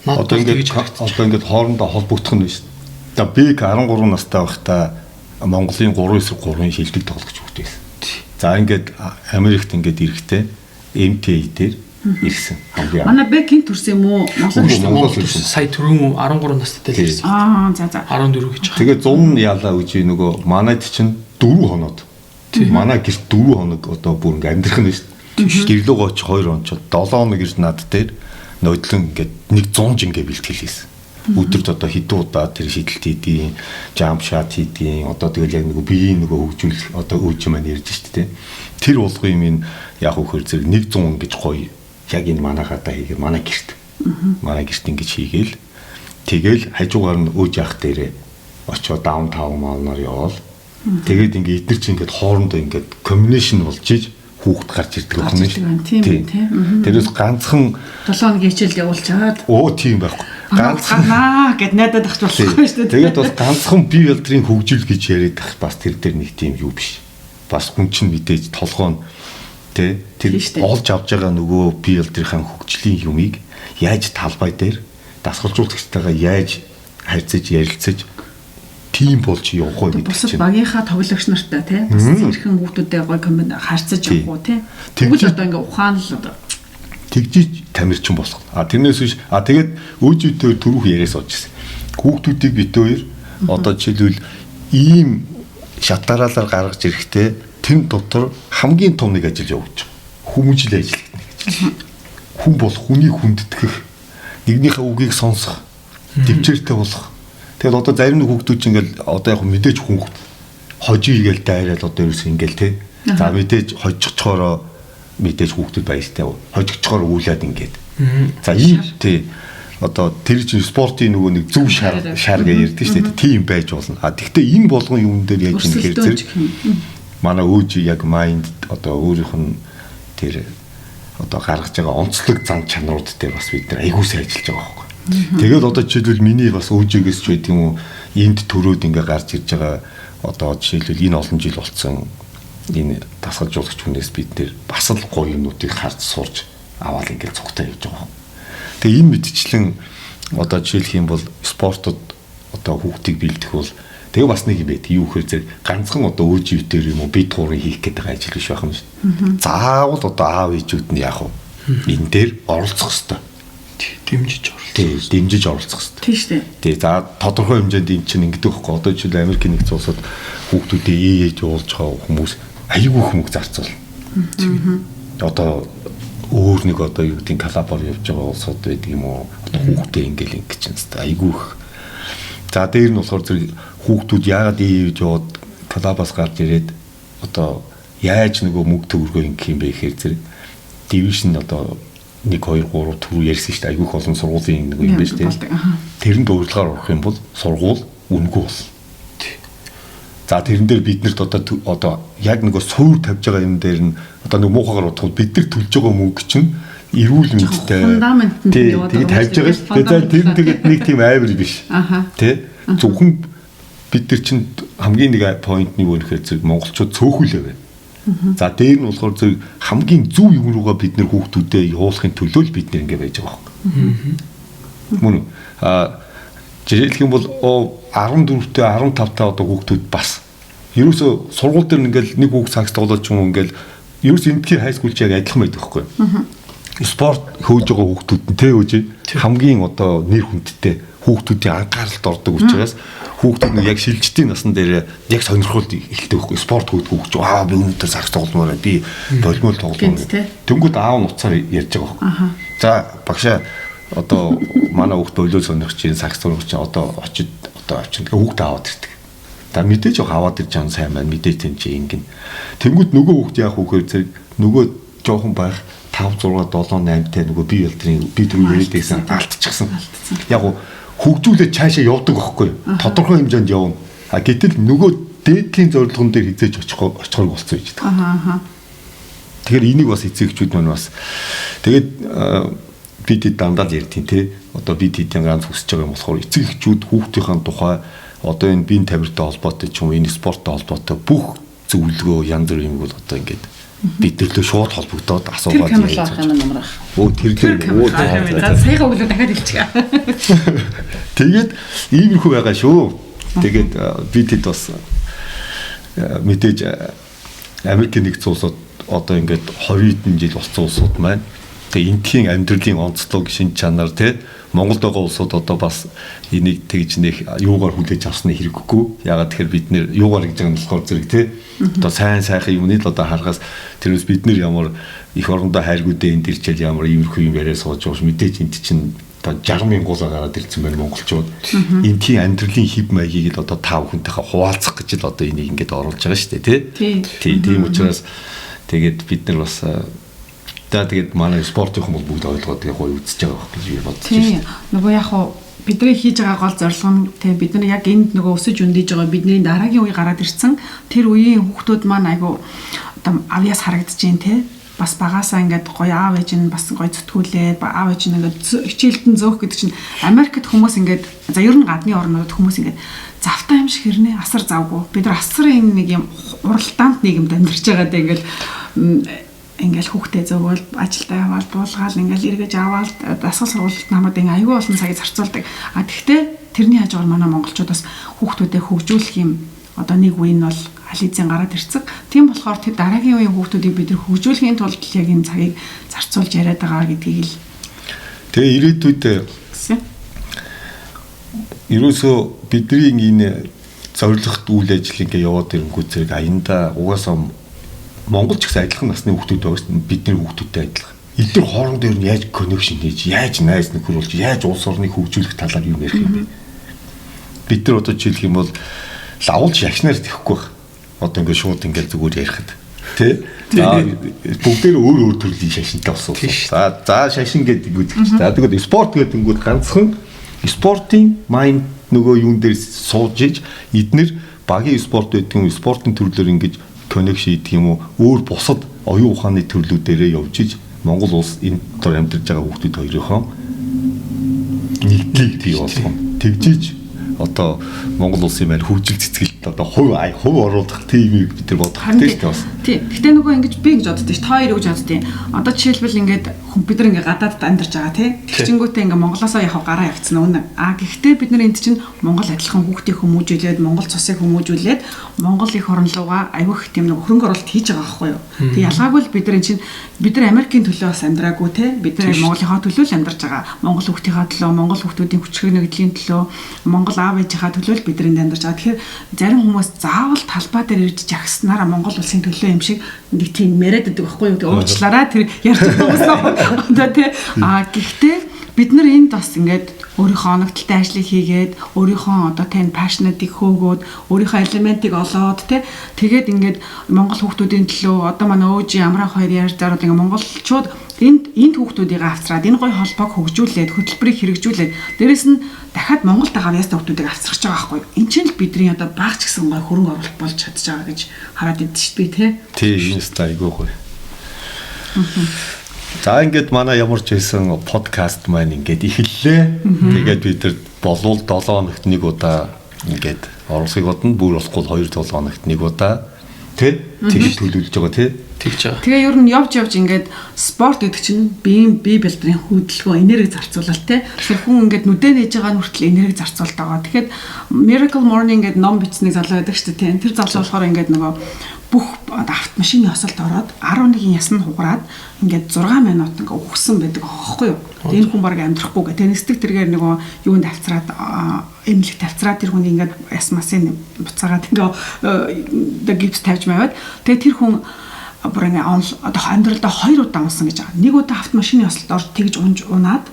Одоо ингээд хоорондоо холбогдох нь биш. За би 13 настай байхдаа Монголын 3-9-3-ын шилдэг тоглох гэж хүүхдээ байсан. За ингээд Америкт ингээд ирэхдээ MTA дээр ирсэн. Манай бэкинг төрсөн юм уу? Монгол ирсэн. Сая түрүүн 13 настай л ирсэн. За. 14 гэж. Тэгээ 100 яалаа үгүй нөгөө манайд чинь 4 хоноод. Манай гэрт 4 хоног одоо бүр ингээд амьдрах нь шүү дээ. Гэрлөө гоч 2 онцод 7 хоног ирсэн над дээр нодлон ингээд нэг 100 жингээ бэлтгэлээсэн. Өдөрт одоо хэдэн удаа тэр шидэлт хийдیں, jump shot хийдیں, одоо тэгэл яг нэг биеийн нөгөө хөгжүүлэх одоо өөч маань ярьж штэ тэ. Тэр болгоо юм яг хөхөр зэрэг 100 гэж гоё яг энэ манайхадаа хийгээ манай гэрт. Манай гэрт ингэж хийгээл тэгэл хажуугаар нь өөж явах дээрээ очиод даунтаун маалнаар явал тэгээд ингээд эдгээр чинь ингээд хоорондоо ингээд комбинашн болж иж хүүхд гарч ирдэг юм тийм тийм. Тэрээс ганцхан 7 хоногийн хичээл явуулж чаад. Тийм байхгүй. Ганцхан гэд найдаад ахч болохгүй шүү дээ. Тэгээд бас ганцхан бие ялдрын хөгжил гэж яриад байх бас тэр дээр нэг тийм юу биш. Бас хүн чинь мэдээж толгоо нь тэр олж авж байгаа нөгөө бие ялдрынхаа хөгжлийн юмыг яаж талбай дээр дасгалжуулагчтайгаа яаж харьцаж ярилцаж тийм болж явах вэ гэдэг чинь. Бусад багийнхаа тоглогч нартай тий бас зэрхэн хүүхдүүдтэй гоё комент харьцаж явах уу тий. Тэгвэл одоо ингээ ухаан л одоо тэгжиж тамирчин болох. Тэрнээс биш тэгээд өөжүүдээр түрүүх яриас олж ирсэн. Хүүхдүүдийг бит хоёр одоо жишээлбэл ийм шатараалаар гаргаж ирэхдээ тэн дотор хамгийн том нэг ажил явуулж байгаа. Хүмүүжил ажил гэж. Хүн бол хүний хүндэтгэх, нэгнийхээ үгийг сонсох, дэвчээртэй болох. Тэгэл одоо зарим нэг хүүхдүүд чинь ингээл одоо яг мэдээж хүн хожиг игээл дайраад одоо ерөөс ингээл те. За мэдээж хожигчоороо мэдээж хүүхдүүд баяртай хожигчоор үүлээд ингээд. За ийм тий одоо тэр чинь спортын нөгөө нэг зөв шар гэж ярьдэн шүү дээ. Тийм байж болно. Тэгвэл энэ болгон юм дээр яаж юм гэхээр зэрэг манай өөж яг майнд одоо өөрийнх нь тэр одоо гаргаж байгаа онцлог зан чанарууд дээр бас бид нар айгуусаа ажиллаж байгаа байхгүй. Тэгээд одоо жишээлбэл миний бас өөжөөс ч байт юм уу энд төрөөд ингээ гарч ирж байгаа одоо жишээлбэл энэ олон жил болцсон энэ дасгалжуулагч хүнээс бид нэр бас л гоё юмнуудыг харж сурж аваад ингээ цугтаа явж байгаа. Тэгээ энэ мэдчлэн одоо жишээлх юм бол спортод одоо хүүхдийг бэлдэх бол тэгээ бас нэг юм байт. Юу гэхээр зэрэг ганцхан одоо өөжөө дээр юм уу бид туурын хийх гэдэг ажил биш байх юм шүү. Заавал одоо аав ээжүүд нь яах вэ? Энэ дээр оролцох хэрэгтэй. Дэмжиж оролцох хэрэгтэй. Тийм шүү дээ. Тий, за тодорхой хэмжээнд энэ чинь ингэдэг байхгүй. Одоо жишээл Америкийн нэгдсэн улсад хүүхдүүдээ ээж уулж байгаа хүмүүс аюул хүмүүс зарцуул. Одоо өөр нэг одоо юу гэдэг коллабор явж байгаа улсууд байдаг юм уу? Одоо хүүхдээ ингээл ингэ чинь аюул их. За дээр нь болохоор зэрэг хүүхдүүд яагаад ээж яваад коллабоос гарч ирээд одоо яаж нөгөө мөнгө төгрөгөө ингэх юм бэ гэхээр зэрэг дивишн одоо 1 2 3 төр ярьсан шүү дээ. Айгүйх олон сургуулийн нэг юм байна шүү дээ. Тэрэнд урилгаар орох юм бол сургууль үнэгүй бол. За тэрэн дээр биднэрт одоо яг нөгөө суур тавьж байгаа юм дээр нь одоо нэг муухагаар бодоход бид нар төлж байгаа мөнгө чинь эрүүл мэндтэй фундамент нь яваад байгаа. Тавьж байгаа шүү дээ. Тэр тэгээд нэг тийм айвар биш. Тэ? Зөвхөн бид нар чинь хамгийн нэг point нь юу вэ гэхээр монголчууд цөөхүүлээ байна. За дээр нь болохоор зөв хамгийн зөв юм руугаа бид нэр хүүхдүүдэд явуулахын төлөө л бид нэр ингэ байж байгаа байхгүй. Мөн жишээлх юм бол 14-тэй 15-тай одоо хүүхдүүд бас ерөөсө сургууль дээр ингээл нэг хүүхд цагт тоглож ч юм ингээл ерөөс эндхийн хайскул ч яг адилхан байдаг байхгүй. Спорт хөөж байгаа хүүхдүүд нь тэ өөж хамгийн одоо нэр хүндтэй хүүхдүүдийн анхааралд ордог учраас хүүхдүүд нь яг шилжилтийн насн дээр яг сонирхолд эхэлдэг байхгүй. Спорт хөөд хүүхд би өнөөдөр сакс тогломоор би волейбол тоглоно. Тэнгүүд аав нь уцаар ярьж байгаа байхгүй. За багшаа одоо манай хүүхд волейбол сонирхож чинь сакс тоглож чинь одоо очиж хүүхд аваад ирдэг. За мэдээж аваад ирж байгаа сайн байна. Мэдээж тийм чи ингэн. Тэнгүүд нөгөө хүүхд яах вэ гэхээр зэрэг нөгөө жоохон байх 5 6 7 8 те нөгөө би ялтрын би түрүү яриад байсан алдчихсан. Яг хөгжүүлээд цаашаа явдаг байхгүй юу? Тодорхой хэмжээнд явна. А гэтэл нөгөө дээдлийн зорилгон дээр хизээж очихоор болсон байж байгаа. Тэгэхээр энийг бас эцэгчүүд маань бас тэгээд бид дандаа л ярьдیں۔ Тэ одоо бид хэдийн ганц хүсэж байгаа юм болохоор эцэгчүүд хүүхдийн тухай одоо энэ биеийн тавиртай холбоотой ч юм уу энэ спорттой холбоотой бүх зөвлөгөө янз бүр юм бол одоо ингээд бидэртэй шууд холбогдоод асуугаад яаж байгаа. Өө тэр саяхан өглөө дахиад хэлчихээ. Тэгээд иймэрхүү байгаа шүү. Тэгээд бидэд бас мэдээж Америкийн нэгдсэн улсууд одоо ингээд 20 хэдэн жил болсон улсууд маань тэгээ энтхийн амьдралын онцлог шин чанар те Монголд байгаа улсууд одоо бас энийг тэгж нэг юугаар хүлээж авсны хэрэггүй. Ягаад тэгэхээр бид нэр юугаар гэж байгаа нь болохоор зэрэг те одоо сайн сайхан юмны л одоо харахаас тэрээс бид нэр ямар их орондоо хайргуудаа энэ дэрчэл ямар иймэрхүү юм яриа сууж байгаа мэдээж энд чинь одоо 60,000 гуулаа гараад ирсэн байна монголчууд. Энтхийн амьдралын хэв маягийг л одоо тав хүнтэйгээ хуваалцах гэж л одоо энийг ингээд оруулж байгаа шүү дээ тий. Тийм учраас тэгээд бид нар бас тэгээд манай спортын хүмүүс бүгд ойлгоод тэгээ гоё үзэж байгаа байх гэж би бодож байна. Тийм. Нөгөө яг хуу бидний хийж байгаа гол зорилго нь тийм бид нар яг энд нөгөө өсөж өндийж байгаа бидний дараагийн үе гараад ирсэн тэр үеийн хүүхдүүд маань айгу одоо авьяас харагдаж байна тий. Бас багаасаа ингээд гоё аав ээж нь бас гоё зүтгүүлээд аав ээж нь ингээд хичээлдэн зөөх гэдэг чинь Америкт хүмүүс ингээд за ер нь гадны орнууд хүмүүс ингээд завтай юм шиг хэрнээ асар завгүй бид нар асрын нэг юм уралдаанд нийгэмд амьдарч байгаа даа ингээл хүүхдээ зөвөөл ажилдаа яваал буулгаал ингээл эргэж аваад дасгал сургуульд намайг ингээ аюул олон цагийг зарцуулдаг. А тэгвэл тэрний хажуугаар манай монголчууд бас хүүхдүүдэд хөгжүүлэх юм одоо нэг үе нь бол ализын гараад ирцэг. Тийм болохоор тэр дараагийн үеийн хүүхдүүдийг бид нар хөгжүүлэхийн тулд яг энэ цагийг зарцуулж яриад байгаа гэдгийг л тэгээ ирээдүйд ерөөсөө бидний энэ зорилгот үйл ажил ингээ яваад ирэнгүүт зэрэг аянда угаасаа Монгол ч гэсэн адилхан насны хүүхдүүд байгаа шүү дээ. Бидний хүүхдүүдтэй адилхан. Эдгээр хоорондоо нь яаж коннекшн хийж, яаж найз нөхөрлөж, яаж улс орныг хөгжүүлэх талаар юм ярих юм бэ? Бид нар одоо жишээлх юм бол лавл шашнаар тэхгүй байх. Одоо ингээд шууд ингээд зүгээр ярихад. Тэ? Бүгдээр өөр төрлийн шашинтай болсон. За шашин гэдэг үзэж. За тэгээд спорт гэдэг нь ганцхан спортын майнд нөгөө юун дээр сууж иж эднэр багийн спорт гэдэг юм спортын төрлөөр ингэж коннекшн хийдэг юм уу өөр бусад оюун ухааны төрлүүдээрээ явж иж Монгол улс энэ дор амьдарч байгаа хүүхдүүд хоёрынхоо нэгдлийг бий болгоно. Тэгжиж одоо Монгол улсын маань хөгжил цэцгэлд одоо хувь оруулах тийм юм бид нар бодох хэрэгтэй шүү дээ бас. Тийм. Гэтэ нөгөө ингэж би гэж боддоо шүү. Та хоёр гэж боддیں۔ Одоо жишээлбэл ингээд бид нар ингээд гадаадд амьдарч байгаа тий. Тэгчингүүтээ ингээд Монголоосоо яхав гараа явцсан үнэ. А гэхдээ бид нар энд чинь Монгол адилхан хүүхдийг хүмүүжүүлээд Монгол цусыг хүмүүжүүлээд Монгол их орн руугаа аюух тийм нэг хөрөнгө оруулалт хийж байгаа байхгүй юу. Тэг ялгаагүй л бид нар энэ чинь бид нар Америкийн төлөө бас амьдраагүй тий. Бид нар Монголынхаа төлөө л амьдарч байгаа. Монгол хүүхдийнхаа төлөө, Монгол хүүхдүүдийн хүчрэг нэгдлийн төлөө, Монгол аав ээжийнхаа төлөө л бид нар амьдарч байгаа. Тэгэхээр зарим хүмүүс заавал талбай дээр ирж жагснараа Монгол улсын төлөө юм шиг нэг тийм яриад байдаг байхгүй юу. Уучлаарай тэр ярьж байгаа одоо тий. А гэхдээ бид нар энд бас ингээд өөрийнхөө оногдолтой ажлыг хийгээд өөрийнхөө одоо тань пашнатыг хөөгөөд өөрийнхөө элементийг олоод тэгээд ингээд Монгол хүүхдүүдийн төлөө одоо манай өөжи амраа хоёр ярьж дараад ингээд монголчууд энд хүүхдүүдийг авцраад энэ гоё холбоог хөгжүүлээд хөтөлбөрийг хэрэгжүүлээд дээрэс нь дахиад Монголд байгаа ястаа хүүхдүүдийг авцрах байгаа байхгүй. Энэ чинь л бидний одоо багч гэсэн гоё хөрөнгө оруулалт болж чадж байгаа гэж хараад идэв шүү дээ тий. Энэ стайггүй гоё. За ингээд манай ямар ч байсан подкаст маань ингээд эхэллээ. Тэгээд бид нар болвол 7 хоногт нэг удаа ингээд оролцоог бодно. Бүр болохгүй 2-7 хоногт нэг удаа тэгж төлөвлөж байгаа тий. Тэгж байгаа. Тэгээ ер нь явж ингээд спорт гэдэг чинь бие бэлтрийн хөдөлгөөн энерги зарцуулалт тий. Тэгэхээр хүн ингээд нүдэн нээж байгаа нь хүртэл энерги зарцуулалт байгаа. Тэгэхээр Miracle Morning гэдэг ном бичсэний залуу байдаг шүү дээ тий. Тэр залуу болохоор ингээд нөгөө бүх автомашины осолд ороод 11-ийн ясны хугараад ингээд 6 минут ингээд өгсөн байдаг аахгүй юу. Энэ хүн баг амьдрахгүй гэх. Тэнэстэг тэргээр нөгөө юунд авцраад эмнэлэгт авцраад тэр хүн ингээд ясмасын буцаагаад ингээд гипс тавьж маваад. Тэгээ тэр хүн бүр ингээд одоо амьдралдаа 2 удаа унсан гэж байгаа. Нэг удаа автомашины осолд орж тэгж унаад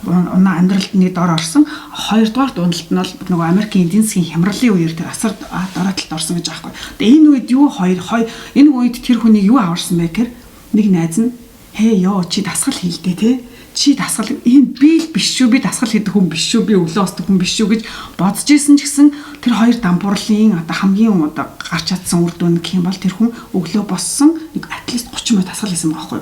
унаа амьдралд нэг дор орсон. 2 дугаар дундалт нь бол нөгөө Америкийн эдийн засгийн хямралын үеэр тэр асар дороотлолт орсон гэж байгаа байхгүй. Тэгээ энэ үед юу энэ үед тэр хүнийг юу аварсан бэ гэхээр нэг найз нь хээ ёо чи дасгал хийлдэ те. Чи чи дасгал энэ би л биш шүү, би дасгал хийдэг хүн биш шүү, би өглөө устдаг хүн биш шүү гэж бодож исэн ч гэсэн тэр хоёр дампуурлын одоо хамгийн одоо гарч чадсан үр дүн гэх юм бол тэр хүн өглөө боссон нэг атлист 30 минут дасгал хийсэн байгаа байхгүй.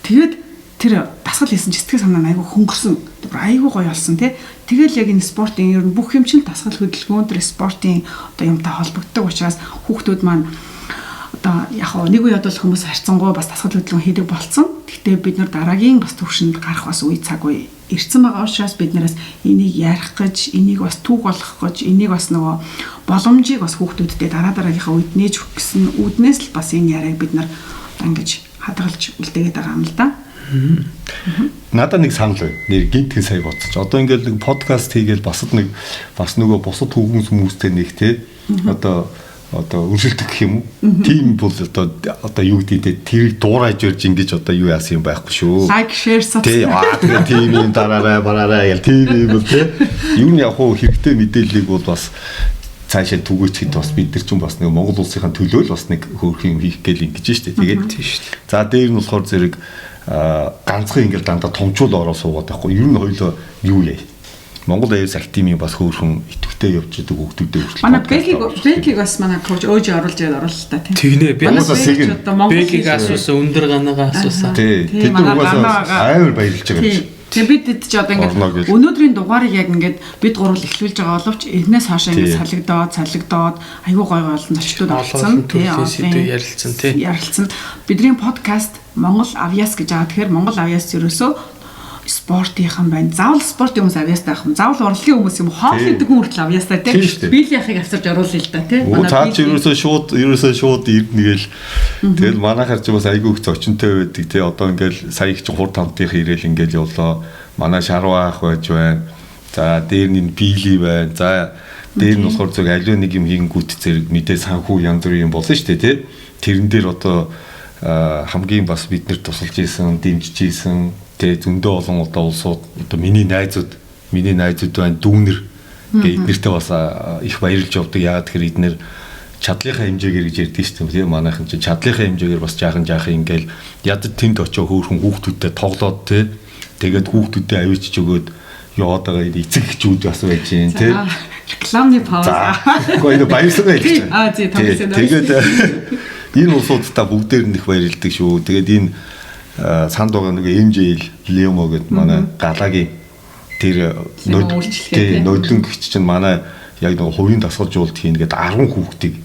Тэгээд тэр дасгал хийсэн ч сэтгэл санаа айгүй хөнгөрсөн. Айгүй гоё болсон тий. Тэгэл яг энэ спортын ер нь бүх юм чинь дасгал хөдөлгөөн тэр спортын одоо юмтай холбогддог учраас хүүхдүүд маань одоо яг нэг үед бол хүмүүс харьцангуй бас дасгал хөдөлгөөн хийдэг болцсон. Гэхдээ бид нар дараагийн бас төвшөнд гарах бас үе цаг үе ирсэн байгаа учраас бид нараас энийг ярих гэж, энийг бас түүх болгох гэж, энийг бас нөгөө боломжийг бас хүүхдүүдтэй дараагийнхаа үед нээж өгөх гэсэн үүднээс л бас энэ яриаг бид нар ингэж хадгалж үлдээгээд байгаа юм л да. Надад нэг санал байна. Нэр гинтхэн сая бодсоч. Одоо ингээд нэг подкаст хийгээл бас нөгөө бусад хүмүүстэй нэг те одоо өршөлтөх гэх юм уу? Тим бол одоо юу гэдэг тэрийг дуурайж өрж ингэж одоо юу яасан юм байхгүй шүү. Лайк, share, subscribe. Тэгээ тим дараараа ял тим бол те юу яг хуу хэрэгтэй мэдээллийг бол бас цаашаа түгээч хэд бас бид нар ч бас нэг Монгол улсынхаа төлөө л бас нэг хөөрх юм хийх гээл ингэж штэ. Тэгээд тийм штэ. За дээр нь болохоор зэрэг ганцхан ингээл дандаа томчуул ороо суугаад байхгүй. Ер нь хоёлоо юу яа. Монгол аяс активийн бас хөөрхөн идэвхтэй явж идэг хүүхдүүдэд хүртэл. Манай Бэкиг бас манай коуч өөж оруулж та тийм. Тэгнэ би Бэкиг асуусан өндөр ганагаа асуусан. Тийм угаасаа амар баярлж байгаа юм. Тэгээ бид ч одоо ингээд өнөөдрийн дугаарыг яг ингээд бид гурвал эхлүүлж байгаа боловч энэс хаашаа ингээд салгидоод аюу гой олон зочдод олцсон тийм ярилцсан. Бидний подкаст Монгол Авьяас гэж байгаа. Тэгэхээр Монгол Авьяас ерөөсөө спортынхан байна. Заавал спортын хүмүүс авьяастай байх юм. Заавал урлагийн хүмүүс юм. Хоол идэг хүн хүртэл авьяастай тийм. Биелийн яхыг авчирж оруулъя л да тийм. Манай би ерөөсөө шууд ирнэгээл тэгэл манайхаар ч бас айгүй их зочинтой байдаг тийм. Одоо ингээл сая их ч хурд хамтынх ирээл ингээл явлаа. Манай шарваа ах байж байна. За дээр нь биели байна. За дээр нь болохоор зөв аливаа нэг юм хийнгүүт зэрэг мэдээ санхүү янз бүрийн юм болсон шүү дээ тийм. Тэрэн дээр одоо хамгийн бас бид нэр тусалж ийсэн, дэмжиж ийсэн тэгээ зөндөө олон одоо улсууд одоо миний найзууд байна дүүнэр гээ эднэртэй бас их баярлж явдаг. Яагаад тэгэхээр эднэр чадлынхаа хэмжээгээр гэж ярьдээ шүү дээ. Манайхан ч чадлынхаа хэмжээгээр бас жаахан ингээл ядад тэнд очиж хөөрхөн хүүхдүүдтэй тоглоод тэгээд хүүхдүүдэд авчиж өгөөд яваад байгаа эцэг эхчүүд бас байж гин тий. Рекламны пауз. Гэхдээ баярлалаа хэлж байна. Тэгээд энэ улсуудаа бүгдээр нь их баярлдаг шүү. Тэгээд энэ санд байгаа нэг MJ Лемо гэдэг манай галагийн тэр нодлон гэгч чинь манай яг нэг хувийн дасгалжуулалт хийн гэдэг 10 хүүхдийг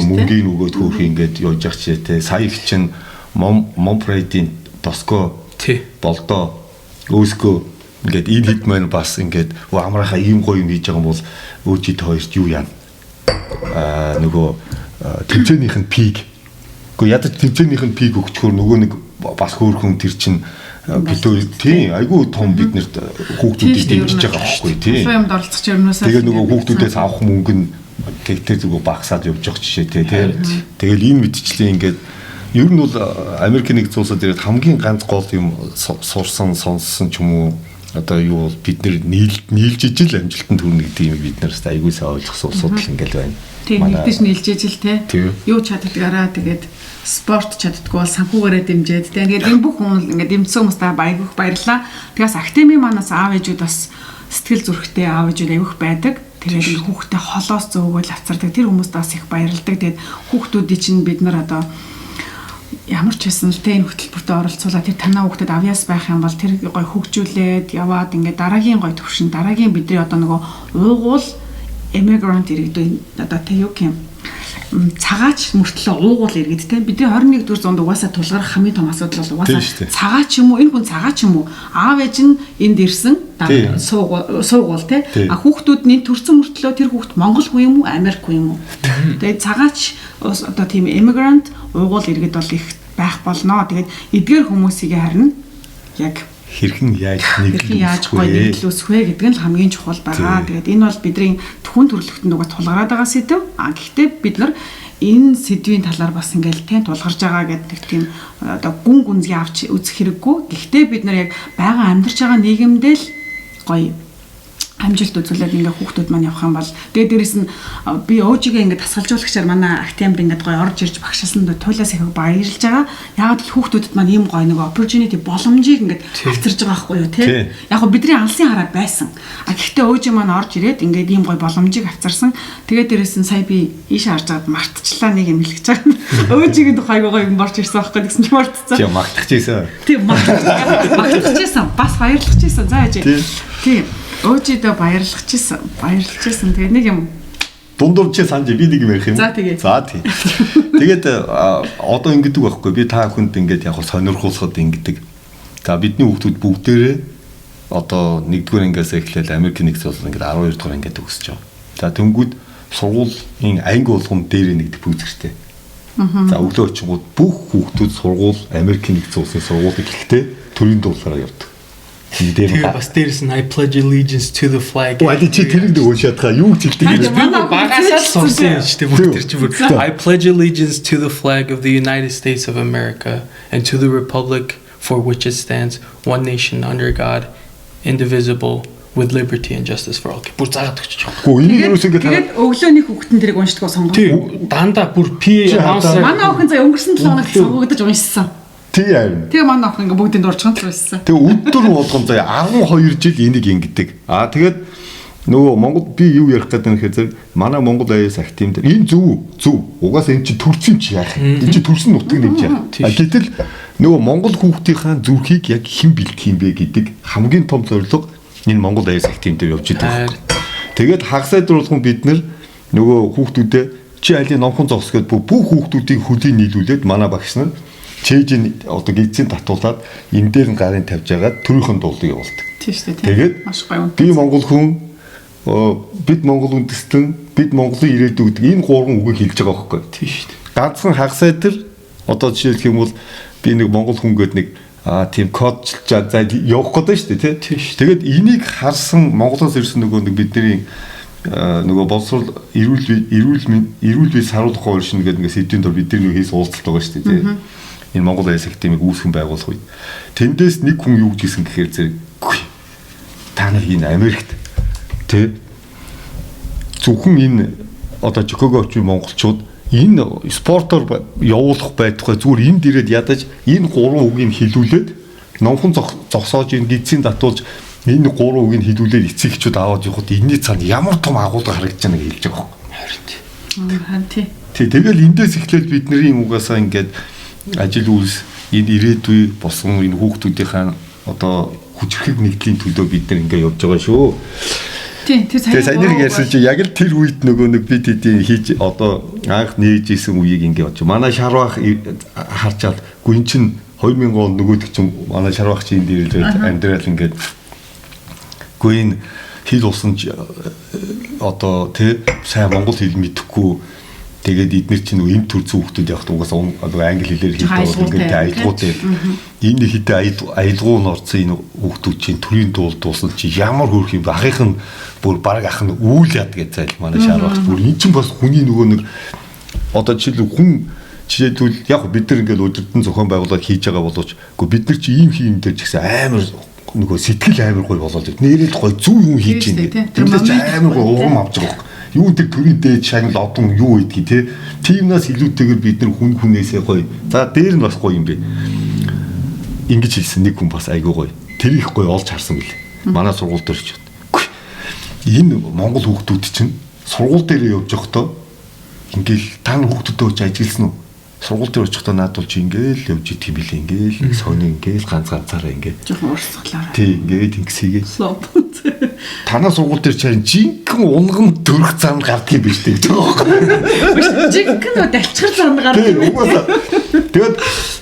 мөнгөний өгөөд хөөх ингээд явж явах чий те сая их чинь Монпрейдийн Тоско болдоо өөскөө ингээд энэ хэд маань бас ингээд амрахаа ийм гоё юм хийж байгаа юм бол өөжид хоёрт юу яана нөгөө тэмцээнийх нь пик. Гэхдээ ядаж тэмцээнийх нь пик өгчхөөр нөгөө нэг бас хөөрхөн тэр чинь битүү тийм айгүй том биднэрт хүүхдүүдийг дэмжиж байгаа байхгүй тийм. Юмд оролцох юмнасаа. Тэгээ нөгөө хүүхдүүдээс авах мөнгө нь тэгтээ зүгээр багасаад явж байгаа жишээтэй тийм. Тэгэл энэ мэдчлээ ингээд ер нь бол Америкийн нэгдсэн улсад ирээд хамгийн ганц гол юм сурсан сонссон ч юм уу одоо юу бид нийлж ижил амжилтанд хүрнэ гэдэг юм бид нараас айгүй сайн ойлгосон улсууд л ингээл байна. Тийм нэгдэж нийлж ижил те. Юу чаддгаараа тэгээд спорт чаддгүй бол санхүүгээрээ дэмжээд те. Тэгээд энэ бүх хүмүүс ингээд дэмжсэн хүмүүстээ айгүйх баярлаа. Тэгээс академи манаас аав ээжүүд бас сэтгэл зүрэхтэй аав ээжүүд айгүйх байдаг. Тэгээд хүүхдээ холоос зөөгөл авцардаг. Тэр хүмүүстээ бас их баярлдаг. Тэгээд хүүхдүүдийн чинь бид нар одоо ямар ч байсан л тэ энэ хөтөлбөртөд оролцуулаад тэр танаа хүүхдэд авьяас байх юм бол тэр гой хөгжүүлээд яваад ингээд дараагийн гой төвшин дараагийн бидний одоо нөгөө уугуул immigrant иргэдүүд одоо тэ юу юм цагаач мөртлөө уугуул иргэд тэ бидний 21-р зуунд угаасаа тулгарх хамгийн том асуудал бол угаасаа цагаач юм уу энэ хүн цагаач юм уу аав ээж нь энд ирсэн суугуул тэ хүүхдүүд нь төрсөн мөртлөө тэр хүүхд монгол хүн юм уу Америк хүн юм уу тэгээд цагаач одоо тийм immigrant уугуул иргэд бол их байх болно. Тэгээд эдгээр хүмүүсийг харин яг хэрхэн яаж нийлүүлэх вэ гэдэг нь л хамгийн чухал байгаа. Тэгээд энэ бол бидний түхэн төрөлхтөнд угаа тулгараад байгаа сэдв. Гэхдээ бид нар энэ сэдвийн талаар бас ингээл тулгарч байгаа гэдэг тийм одоо гүн гүнзгий авч үзэх хэрэггүй. Гэхдээ бид нар яг байгаа амьдарч байгаа нийгэмдээ л гоё амжилт үзүүлээд ингээ хүүхдүүд маань явах юм бол тэгээд дээрэс нь би өөжигээ ингээ тасгалжуулагчаар манай актемд ингээ гоё орж ирж багшаасанд туйлаас их баярлж байгаа. Яагаад л хүүхдүүдэд маань ийм гоё нэг opportunity боломжийг ингээ авчирж байгаа байхгүй юу тий. Яг го бидний алсын хараад байсан. Гэхдээ өөжи маань орж ирээд ингээ ийм гоё боломжийг авчирсан. Тэгээд дээрэс нь сая би ийш харж байгаад мартчихлаа нэг юм хэлчихэж байгаа. Өөжигийн тухай гоё юм борч ирсэн байхгүй гэсэн чи мартцсан. Тийм магтчихжээ. Тийм магтчихжээ. Бас баярлахчихжээ. За ээж. Тийм. Өөжидөө баярлахчихсан. Тэгээ нэг юм дундуур чи санаж би нэг юм ярих юм. За тэгээ. За тийм. Тэгээд одоо ингэдэг байхгүй би та хүнд ингээд яг сонирхуулахад ингэдэг. За бидний хүүхдүүд бүгдээрээ одоо 1-р ангиас эхлээд Америкийн нэгдсэн улсад ингээд 12-р ангид төгсөж байгаа. За тэнгүүд сургуулийн анги болгон дээр нэгдэх бүзэгчтэй. За өглөө очингууд бүх хүүхдүүд сургууль Америкийн нэгдсэн улсын сургуулийг эхлэхдээ төрийн дуулаараа явдаг. Тэгээ бас дээрс нь I pledge allegiance to the flag. Оо чи тэрийг нэг уншаад байгаа. Юу гэж хэлдэг юм бэ? Багасаа л сонсон юм шүү дээ бүгд тэр чинь бүр. I pledge allegiance to the flag of the United States of America and to the republic for which it stands, one nation under God, indivisible, with liberty and justice for all. Бүр заагаад өгч байгаа. Оо энийг юус ингэ тэгээд өглөөний хүүхдэн тэрийг уншдаг сонгоо. Тийм дандаа бүр P announcer. Манай охин заа өнгөрсөн 7 хоногт сонгогдож уншсан. Тийм. Тэгээ манай охин ингээ бүгдийн дурчхан байсан. Тэгээ өдөр болгон заа 12 жил энийг ингэдэг. Тэгээд нөгөө Монгол би юу ярих гэдэг нь хэрэг манай Монгол аяас актив дээр энэ зөв. Угаасаа энэ чи төрсөн чи яах юм. Энэ чи төрсөн нутаг нэмж яах. Гэтэл нөгөө Монгол хүүхдийнхаа зүрхийг яг хэн бэлтгэх юм бэ гэдэг хамгийн том зорилго энэ Монгол аяас актив дээр явж байгаа. Тэгээд хагасаа дөрвөлгөн бид нөгөө хүүхдүүдээ чи айлын номхон зогс гэдэг бүх хүүхдүүдийн хөлийн нийлүүлээд манай багш нар чэйжин одоо гидсийн татуулаад энэ дээр нь гарын тавьж агаад төрийнхэн дуулыг явуулдаг. Тийм шүү дээ. Тэгээд маш гоё. Би Монгол хүн бид Монгол үндэстэн бид Монголын ирээдүй гэдэг энэ гурван үгийг хэлж байгаа байхгүй. Тийм шүү дээ. Ганцхан хагасаа дээр одоо жишээлх юм бол би нэг Монгол хүн гээд нэг тийм кодчилж явах гэдэг шүү дээ тий. Тэгээд энийг харсан Монголоос ирсэн нөгөө нэг бидний нөгөө боловсрол эрүүл бие саруулах хуульшин гэдэг нэг сэдвийн дор бидний хийс уулзалт байгаа шүү дээ тий. Энэ Монгол аяс актемийг үүсгэн байгуулах үед тэндээс нэг хүн юу гэж хэлсэн гэхээр зэрэг та нар энэ Америкт тэ зөвхөн энэ одоо Чикаго очив монголчууд энэ спортоор явуулах байтугай зүгээр энд ирээд ядаж энэ гурван үгийг хэлүүлээд номхон зогсоож энэ гидсийн татуулж энэ гурван үгийг хэлүүлээд эцэг эхчүүд аваад явахад энэний цаана ямар том агуулга харагдаж байгааг хэлж байгаа юм. Харин тий. Тэгэл эндээс эхлээд бидний угаасаа ингээд ажил үйлс энэ ирээдүй болсон энэ хүүхдүүдийн одоо хүчрхэг нэгдлийн төлөө бид нар ингээ явж байгаа шүү. Тийм сайн нэг ярьсан чи яг л тэр үед нөгөө нэг бид хэдийн хийж одоо анх нээж исэн үеийг ингээ явж. Манай шарвах харчаад гүн чин 2000 он нөгөөдөг чинь манай шарвах чи энэ дээр амьдрал ингээд гүн хэл усан одоо тэ сайн монгол хэл мэдэхгүй тэгээд эдгээр чинь эм төр зүгтүүд явахд угаасаа англи хэлээр хэлдэг ингээд аялгууд энэ хэдэн аялгуу нь орсон энэ хүүхдүүд чинь төрийн дуулсан чи ямар хөөрх юм бэ ахих нь бүр баг ах нь үйл яд гэж зайл манай шаарвагч бүр эн чинь бас хүний нөгөө нэг одоо жишээл хүн жишээлбэл яг бид нар ингээд өдөртөн зохион байгуулаад хийж байгаа боловч үгүй бид нар чи ийм хийм дээр ч гэсэн амар нөгөө сэтгэл амар гоё болоод нэрэл гоё зүв юм хийж байна. Тэрнээс амар гоё урам авч байгаа. Юу тэр төрийн дээд шагнал одон юу гэдгийг те тиймнээс илүүтэйгээр бид нар хүнээсээ гоё. За дээр нь бас гоё юм бэ. Ингэж хэлсэн нэг хүн бас айгүй гоё. Тэр их гоё олж харсан гэлээ. Манай сургууль дээр ч. Энэ Монгол хүүхдүүд чинь сургууль дээр явж байхдаа ингээл та нар хүүхдүүдөө ч ажилласан уу? Сургууль дээр очихдоо наадвал чи ингээл явж идэх юм билээ ингээл сони ингээл ганцаараа ингээд жоохон урсгалаараа. Тий ингээд ингэсийгээ. Танаа сургууль дээр чарын жинхэнэ унган төрх зам гардаг юм биш үү? Жинхэнэ далчгар зам гардаг. Тэгээд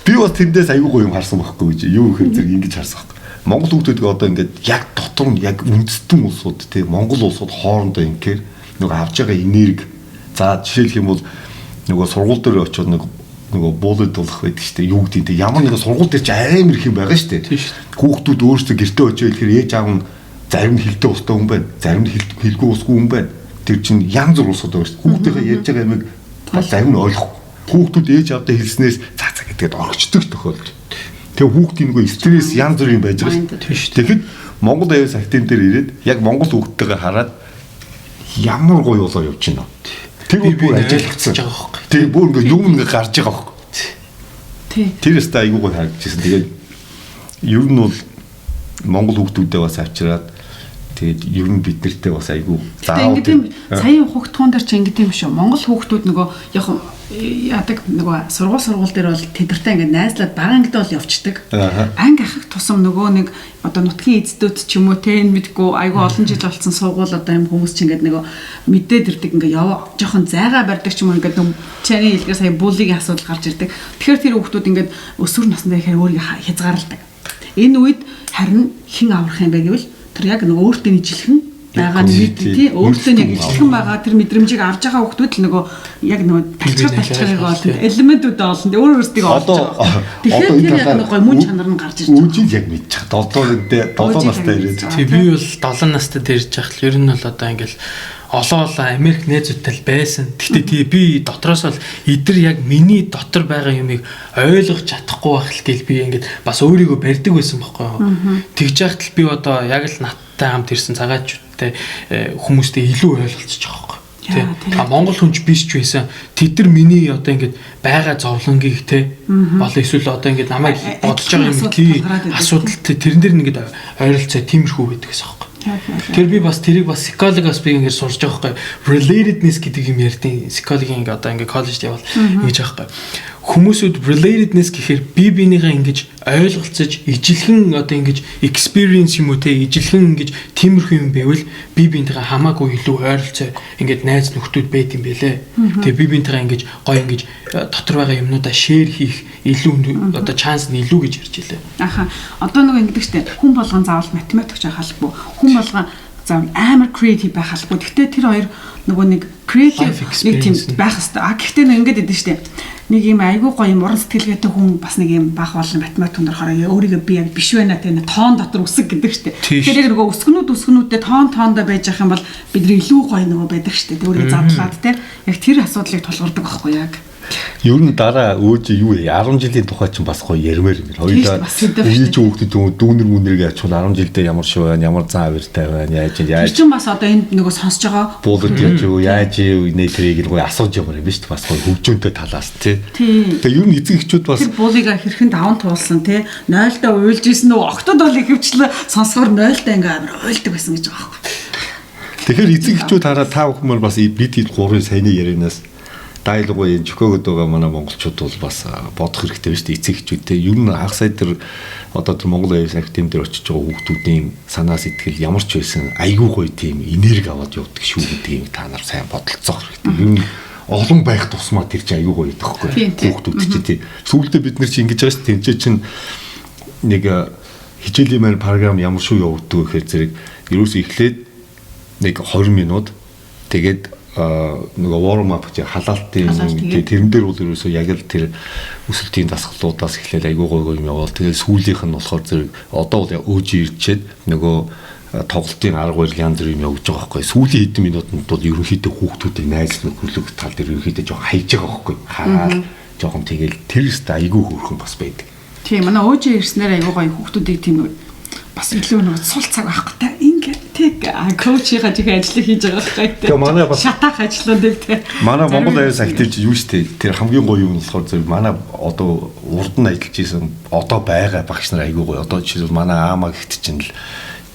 би бас тэндээс аюу гоё юм харсан байхгүй гэж юу гэхээр зэрэг ингэж харсан байхгүй. Монгол хүүхдүүдээ одоо ингээд яг дотор нь яг үндэстэн улсууд тий Монгол улсууд хоорондоо ингээд нөгөө авч байгаа энерги за жишээлх юм бол нөгөө сургууль дээр очиод нөгөө буулд болох байдаг шүү дээ. Юу гэдэг нь ямар нэгэн сургууль дээр ч амар их юм байгаа шүү дээ. Хүүхдүүд өөрсдөө гэртээ очиж ирэхээр ээж аав нь зарим нь хилтэй устай хүн байна. Зарим нь хилгүй усгүй хүн байна. Тэр чинь янз бүр усуд байгаа шүү дээ. Хүүхдийнхээ ярьж байгаа юмыг бас зарим нь ойлгох. Хүүхдүүд ээж аавдаа хэлснээс цаа гэдгээд орчдөг тохиолдол. Тэгээ хүүхдийн нөгөө стресс янз бүр юм байж байгаа шүү дээ. Тэгэхэд Монгол аяас актив дээр ирээд яг монгол хүүхдтэйгээ хараад ямар гоё болоо явж байна. Тэр бүр ажиллагдсан байгаа байхгүй. Тэгээ бүр ингээ юм ингээ гарч байгаа байхгүй. Тий. Тэр өстө айгүй гоё харагдчихсан. Тэгээд ер нь бол монгол хүүхдүүдээ бас авчираад тэгээд ер нь бид нартэй бас айгүй заавал тийм саяын хүүхдтуун дээр чи ингэдэм шүү. Монгол хүүхдүүд нөгөө яг яадаг нөгөө сургууль дээр бол тэдэртэй ингээд найзлаад бага ангид бол явцдаг. Анги ахих тусам нөгөө нэг одоо нутгийн эзэдүүд ч юм уу те энэ мэдгүй айгүй олон жил болсон сургууль одоо юм хүмүүс ч ингээд нөгөө мэдээд ирдэг ингээд жоохон зайгаа барьдаг ч юм уу ингээд чаний хэлгээр сая буллигийн асуудал гарч ирдэг. Тэгэхээр тэр хүүхдүүд ингээд өсвөр насндаа ихээр өөрийгөө хязгаарладаг. Энэ үед харин хэн аврах юм бэ гэвэл тэр яг нөгөө өөртөө ижилхэн байгаа нэг тий өөртөө яг ижилхэн байгаа тэр мэдрэмжийг авж байгаа хүүхдүүд л нөгөө яг нөгөө талчгаар бол элементүүд олон тий өөр өөрсдийг олж байгаа. Тэгэхээр тэр яг нөгөө мөн чанар нь гарч ирж байгаа. Үжил яг мэдчих. 7 настай ирээд. Тий би бол 7 настай ирж байгаа л ер нь бол одоо ингээл олон Америк найзуудтай байсан. Гэхдээ би дотроос бол эдэр яг миний дотор байгаа юмыг ойлгож чадахгүй байх л гэл би ингээд бас өөрийгөө барьдаг байсан байхгүй юу. Тэгж яхад л би одоо яг л надтай хамт ирсэн цагаачуудтай хүмүүстэй илүү ойлголцож байгаа байхгүй. Монгол хүнч биш ч байсан. Тэд нар миний одоо ингээд байгаа зовлонгийг те бол эсвэл одоо ингээд намайг бодож байгаа юм тий асуудалтай тэрэн дээр нэгэд ойролцоо тиймэрхүү байдаг гэсэн юм. Тэр би бас тэрийг бас психологоос би ингээд сурч байгаа байхгүй. Relatedness гэдэг юм ярьдیں۔ Психологийн ингээд одоо ингээд коллежд явал ингэж байгаа байхгүй. Хүмүүсүүд relatedness гэхээр би бинийгаа ингэж ойлголцож ижилхэн одоо ингэж experience юм уу те ижилхэн ингэж тиймэрхүү юм байвал би бинийгаа хамаагүй илүү ойролцоо ингээд найз нөхдүүд байт юм бэлээ. Тэгээ би бинийгаа ингэж гоё ингэж дотор байгаа юмнуудаа share хийх илүү одоо chance нь илүү гэж ярьж илээ. Аха. Одоо нөгөө ингэдэг штэ хүн болгон заавал математикч байх албагүй. Хүн болгон заавал амар creative байх албагүй. Гэхдээ тэр хоёр нөгөө нэг creative нэг тийм байх хэвээр. Гэхдээ нэг ингэдэг дээ штэ. Нэг юм айгүй гоё юм уран сэтгэлгээтэй хүн бас нэг юм бах болон математик өнөрхөөр өөрийгөө би яг биш байна те тоон дотор үсэг гэдэг штэ. Тэгэхээр нөгөө өсгөнүүдтэй тоондоо байж ах юм бол бидний илүү гоё нөгөө байдаг штэ. Өөрийгөө задлаад те яг тэр асуудлыг тулгардаг байхгүй яг. Ер нь дараа өөж юу 10 жилийн тухай чинь бас гоё ярмаар юм. Хоёулаа үеч хүүхдүүд дүүнэр мүнэргээ ачвал 10 жилдээ ямар шүү байна, ямар зан авиртай байна, яаж тэр чинь бас одоо энд нөгөө сонсож байгаа буулууд яаж юу, яаж юу нэ тэрийг гоё асууж яваар юм биш үү? Бас гоё хөгжөөнтэй талаас тий. Тэгээ ер нь эцэг эхчүүд бас тэр буулыг хэрхэн даван туулсан тий 0-д уйлж исэн үү? Октод бол ихэвчлэн сонсгоор 0-д ингээ амар уйлдаг байсан гэж байгаа байхгүй. Тэгэхээр эцэг эхчүүд хараа та бүхэн бас бид хэд гурвын саяны ярианаас дайлгын Чикагод байгаа манай монголчууд бол бас бодох хэрэгтэй байна шүү дээ. Эцэг эхчүүдтэй ер нь анх сая тэр одоо тэр Монгол аяас актив дээр очиж байгаа хүүхдүүдийн санаа сэтгэл ямар ч байсан айгүй гоё тийм энерги аваад явдаг шүү гэдгийг та нар сайн бодолцоох хэрэгтэй. Ер нь олон байх тусмаа тэр чинь айгүй гоё байдаг байхгүй хүүхдүүд чинь тийм. Сүүлдээ бид нар чинь ингэж байгаа шүү дээ. Тэнцээ чинь нэг хичээлийн маань програм ямар шүү явуулдаг гэхээр зэрэг ерөөсөө эхлээд нэг 20 минут тэгээд нөгөө warm up гэж халаалтын тэрэн дээр бол ерөөсөө яг л тэр өсөлтийн дасгалуудаас эхлээл айгүй гоё юм яваал. Тэгээд сүүлийнх нь болохоор зэрэг одоо бол өөж ирчээд нөгөө тоглолтын арга барил янз бүр юм явж байгаа байхгүй. Сүүлийн хэдэн минутанд бол ерөнхийдөө хүүхдүүдийн найз нөхөрлөг тал дээр ерөнхийдөө жоохон хайж байгаа байхгүй. Хараад жоохон тэгэл тэр өстө айгүй хөөрхөн бас байдаг. Тийм манай өөж ирснээр айгүй гоё хүүхдүүдийг тийм бас илүү нэг сул цаг байхгүй та ингээд тэг коучийнхаа жиг ажил хийж байгаа байхгүй. Тэгээ манай бас шатаах ажлуудыг тэг. Манай Монгол аяас активч юу штэ тэр хамгийн гоё юм болохоор зөв манай одоо урд нь ажиллаж исэн одоо байгаа багш нар айгүй гоё. Одоо жишээлбэл манай аамаа гихт чинь л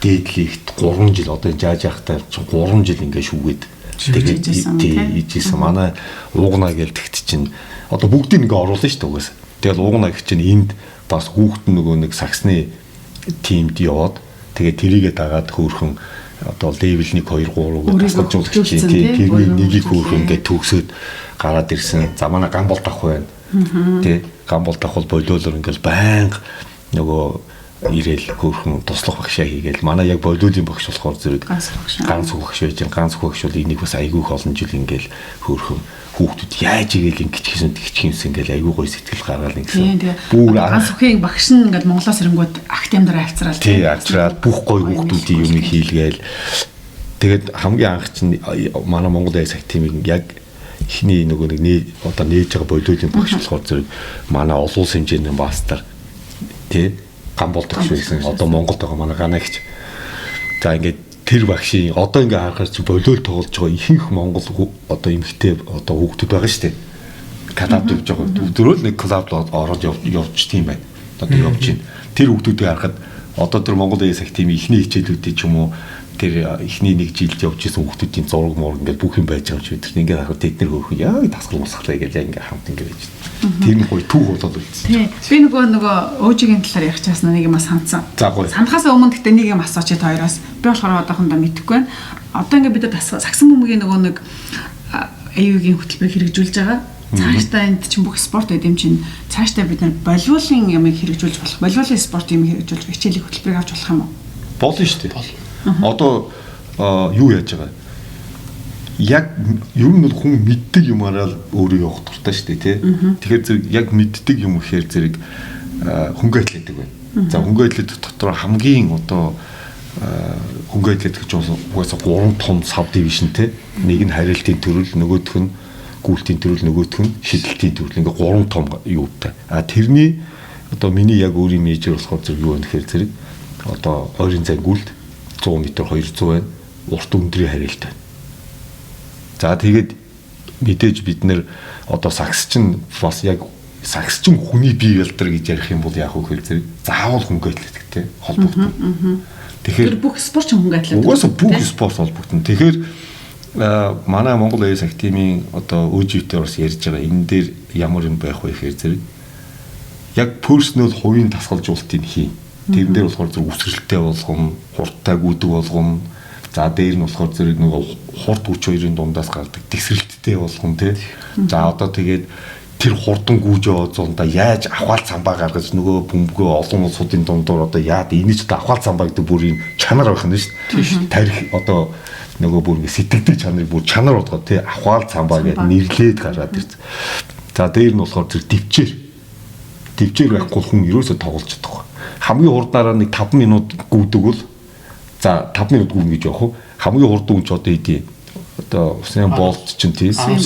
дээдлийгт 3 жил одоо жааж явахтай 3 жил ингээ шүүгээд тэгээд ийжсэн манай уугнаа гэлтэгт чинь одоо бүгдийг ингээ оруулна штэ угаасаа. Тэгэл уугнаа гэх чинь энд бас хүүхдэн нөгөө нэг саксны тимд яваад тэгээд тэрийгээ дагаад хөөрхөн одоо левел 1 2 3-ыг тасгалжуулах чинь тэрний нэгийг хөөрхөн ингээд төгсөөд гараад ирсэн. За манай гамбол тах байна. Тэ гамбол тах бол болиолоор ингээд байнга нөгөө ирээл хөөрхөн туслах багшаа хийгээл манай яг болиолын багш болохоор зэрэг ганц багш байж ганц багш бол энийг бас айгүйх олон жил ингээд хөөрхөн хүүхдүүд яаж игээл ингэж хийсэн ингээл айгүй гоё сэтгэл гаргаал ингэсэн. Бүр ганц бүхэн багш нь ингээд Монголоос ирэнгүүт актемдэр авцраал. Тий, авцраад бүх гоё хүүхдүүдийн юмыг хийлгээл. Тэгээд хамгийн анх чинь манай Монгол аяас актемийг яг ихний нөгөө нэг одоо нээж байгаа болиолын багш болохоор зэрэг манай олон улс хэмжээний мастер тий гамболдогч байсан. Одоо Монголд байгаа манай ганагч За ингээд тэр багшийн одоо ингээ харахаар чи болиол тоглож байгаа ихэнх Монгол одоо эмэгтэй одоо хүүхдүүд байгаа шүү дээ. Клабд явж байгаа. Өдрөө л нэг клабд ороод явж тийм байна. Одоо явж байна. Тэр хүүхдүүдийг харахад одоо тэр Монгол ээсэх тийм ихний хичээлүүдийн ч юм уу тэр ихний нэг жилд явж исэн хүүхдүүдийн зураг мураг ингээд бүх юм байж байгаа ч бид ингээд харахад тэд нэр хөөх яа тасгал мусгалаа гэж ингээд хамт ингээд байж. Тэр нь гоё түүх болоод үлдсэн. Тийм. Би нөгөө өөжигийн талаар ярих чаасна нэг юм санацсан. Санахаас өмнө гэтээ нэг юм асууч хоёроос. Би болохоор одоохондоо мэдэхгүй байна. Одоо ингээд бид сагсан бөмбөгийн нөгөө нэг аюугийн хөтөлбөр хэрэгжүүлж байгаа. Цаашдаа энд чинь бүх спорт гэдэм чинь цаашдаа бид нар волейболын ямыг хэрэгжүүлж болох. Волейболын спорт юм хэрэгжүүлж хичээлийн хөтөлбөрийг авч болох юм уу? Болно шүү дээ. Одоо юу яаж байгаа? Яг ер нь хүн мэддэг юмараа өөрөө явах дуртай шүү дээ, тий. Тэгэхээр зэрэг яг мэддэг юм ихээр зэрэг хөнгө атлетик байна. За хөнгө атлетик дотор хамгийн одоо хөнгө атлетик гэж угаасаа 3 том сав дивишнтэй. Нэг нь харилцаалтын төрөл, нөгөөх нь гүйлтийн төрөл, нөгөөх нь шидэлтийн төрөл. Ингээ 3 том юутай. Тэрний одоо миний яг өөрийн мейжер болохоор зэрэг юу вэ гэхээр зэрэг одоо ойрын зай гүйлт 100 м 200 байна. Урт өндрийн харилцаа байна. За тэгээд мэдээж бид нэр одоо сагсчин бас яг сагсчин хүний бие ялдар гэж ярих юм бол яг хөө хэл зэрэг заавал хөнгө атлетиктэй холбогдсон. Тэгэхээр бүх спорт хөнгө атлетик. Угаасаа бүх спорт холбогдсон. Тэгэхээр манай Монгол АЭС активийн одоо өөживтэй бас ярьж байгаа энэ дээр ямар юм байх вэ гэхээр зэрэг яг персонал хувийн тасгалжуулалтыг хийн. Тэрэн дээр болохоор зөв үсрэлттэй болгоно, хурдтай гүйдэг болгоно. За дээр нь болохоор зэрэг нөгөө хурд хүч хоёрын дундаас гардаг тэгсрэлттэй болгоно тий. За одоо тэгээд тэр хурдан гүйж яваад зондоо яаж авхаал цамбаа гаргаж нөгөө бөмбөгөө олон улсуудын дундуур одоо яад энэч та авхаал цамбаа гэдэг бүр юм чанар байх нь шүү дээ. Тарих одоо нөгөө бүр сэтгэдэг чанарыг бүр чанар болгоод тий авхаал цамбаа гэдэг нэрлээд гараад ирсэн. За дээр нь болохоор зэрэг төвчээр байхгүй хүн ерөөсөө тоглож чадахгүй. Хамгийн хурдаараа нэг 5 минут гүйдэг бол за 5 минут гүйн гэж явах уу? Хамгийн хурд үн ч одоо идэв. Одоо Усайн Болт ч тийм 9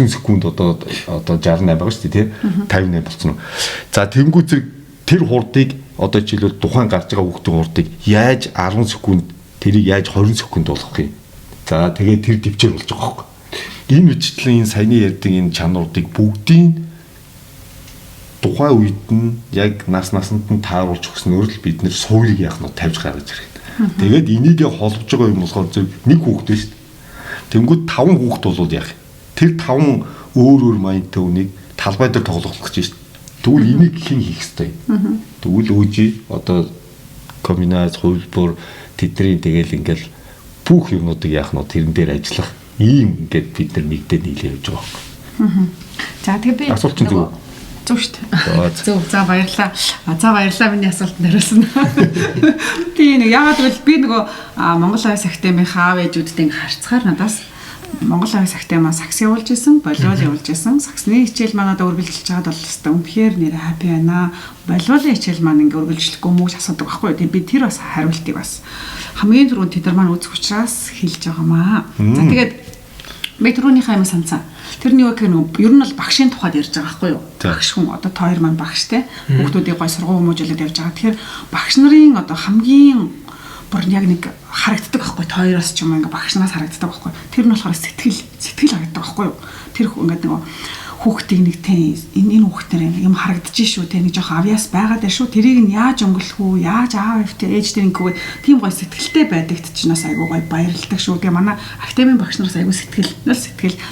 секунд одоо 68 байгаа шүү дээ тий 58 болцсон уу. За тэнгуү зэрэг тэр хурдыг одоо жишээлбэл тухайн гарч байгаа хүүхдийн хурдыг яаж 10 секунд тэрийг яаж 20 секунд болгох юм. За тэгээд тэр төвчээр болж байгаа байхгүй. Энэ үечлэн энэ саяны ярьдаг энэ чанаруудыг бүгдийн тухайн үед нь яг насанд нь тааруулж өгснөөр л бид нэр суурийг яах нь тавьж гаргаж ирэх. Тэгээд энийг холбож байгаа юм болохоор зөв нэг хүүхэд шүү дээ. Тэнгүүд 5 хүүхэд болвол яах юм? Тэр 5 өөр майндтай үнийг талбай дээр тоглох гэж шүү дээ. Тэгвэл энийг хэн хийх ёстой юм? Тэгвэл өөжи одоо комбинац хувилбар тэдний тэгэл ингээл бүх юмнуудыг яах нь тэрэн дээр ажиллах ийм ингээд бид нар нэгдээд нийлээ явж байгаа юм. За тэгээ би асуулт чинь зөв. Зөв шүү дээ. Зөв. За баярлалаа. За баярлалаа миний асуултанд хариулсан. Тийм нэг яагаад гэвэл би нөгөө Монгол АЭС актемийн хаав ээжүүдтэй харцгаар надаас Монгол АЭС актемаа сакс явуулж исэн, волейбол явуулж исэн. Саксны хичээл манад үргэлжлэж байгаад бол өстой үнэхээр нэр хаппи байна. Волейболын хичээл маань ингээ үргэлжлэхгүй мөч асуудаг байхгүй. Тэгээ би тэр бас хариултыг бас хамгийн түрүүнд тэд нар маань үзэх учраас хэлж байгаамаа. За тэгээд би түрүүнийхээ юм санацаа. Тэрний үг нь ер нь бол багшийн тухайд ярьж байгаа байхгүй юу? Багш хүн одоо тоор маань багштай. Хүүхдүүдийг гой сургууль хүмүүжүүлээд явж байгаа. Тэгэхээр багш нарын одоо хамгийн бүр яг нэг харагддаг байхгүй тооёроос ч юм ингээ багшнаас харагддаг байхгүй. Тэр нь болохоор сэтгэл харагддаг байхгүй юу? Тэр ингээ нөгөө хүүхдийг нэг энэ хүүхдээр юм харагдаж шүү те нэг жоох авьяас байгаад байна шүү. Тэрийг нь яаж өнгөлөх үү? Яаж аав өвтэй ээж тэрийн гүг тийм гой сэтгэлтэй байдагт ч нас айгуу гой баярлдаг шүү. Тэгээ манай актемийн багш нараас айгуу сэтгэл.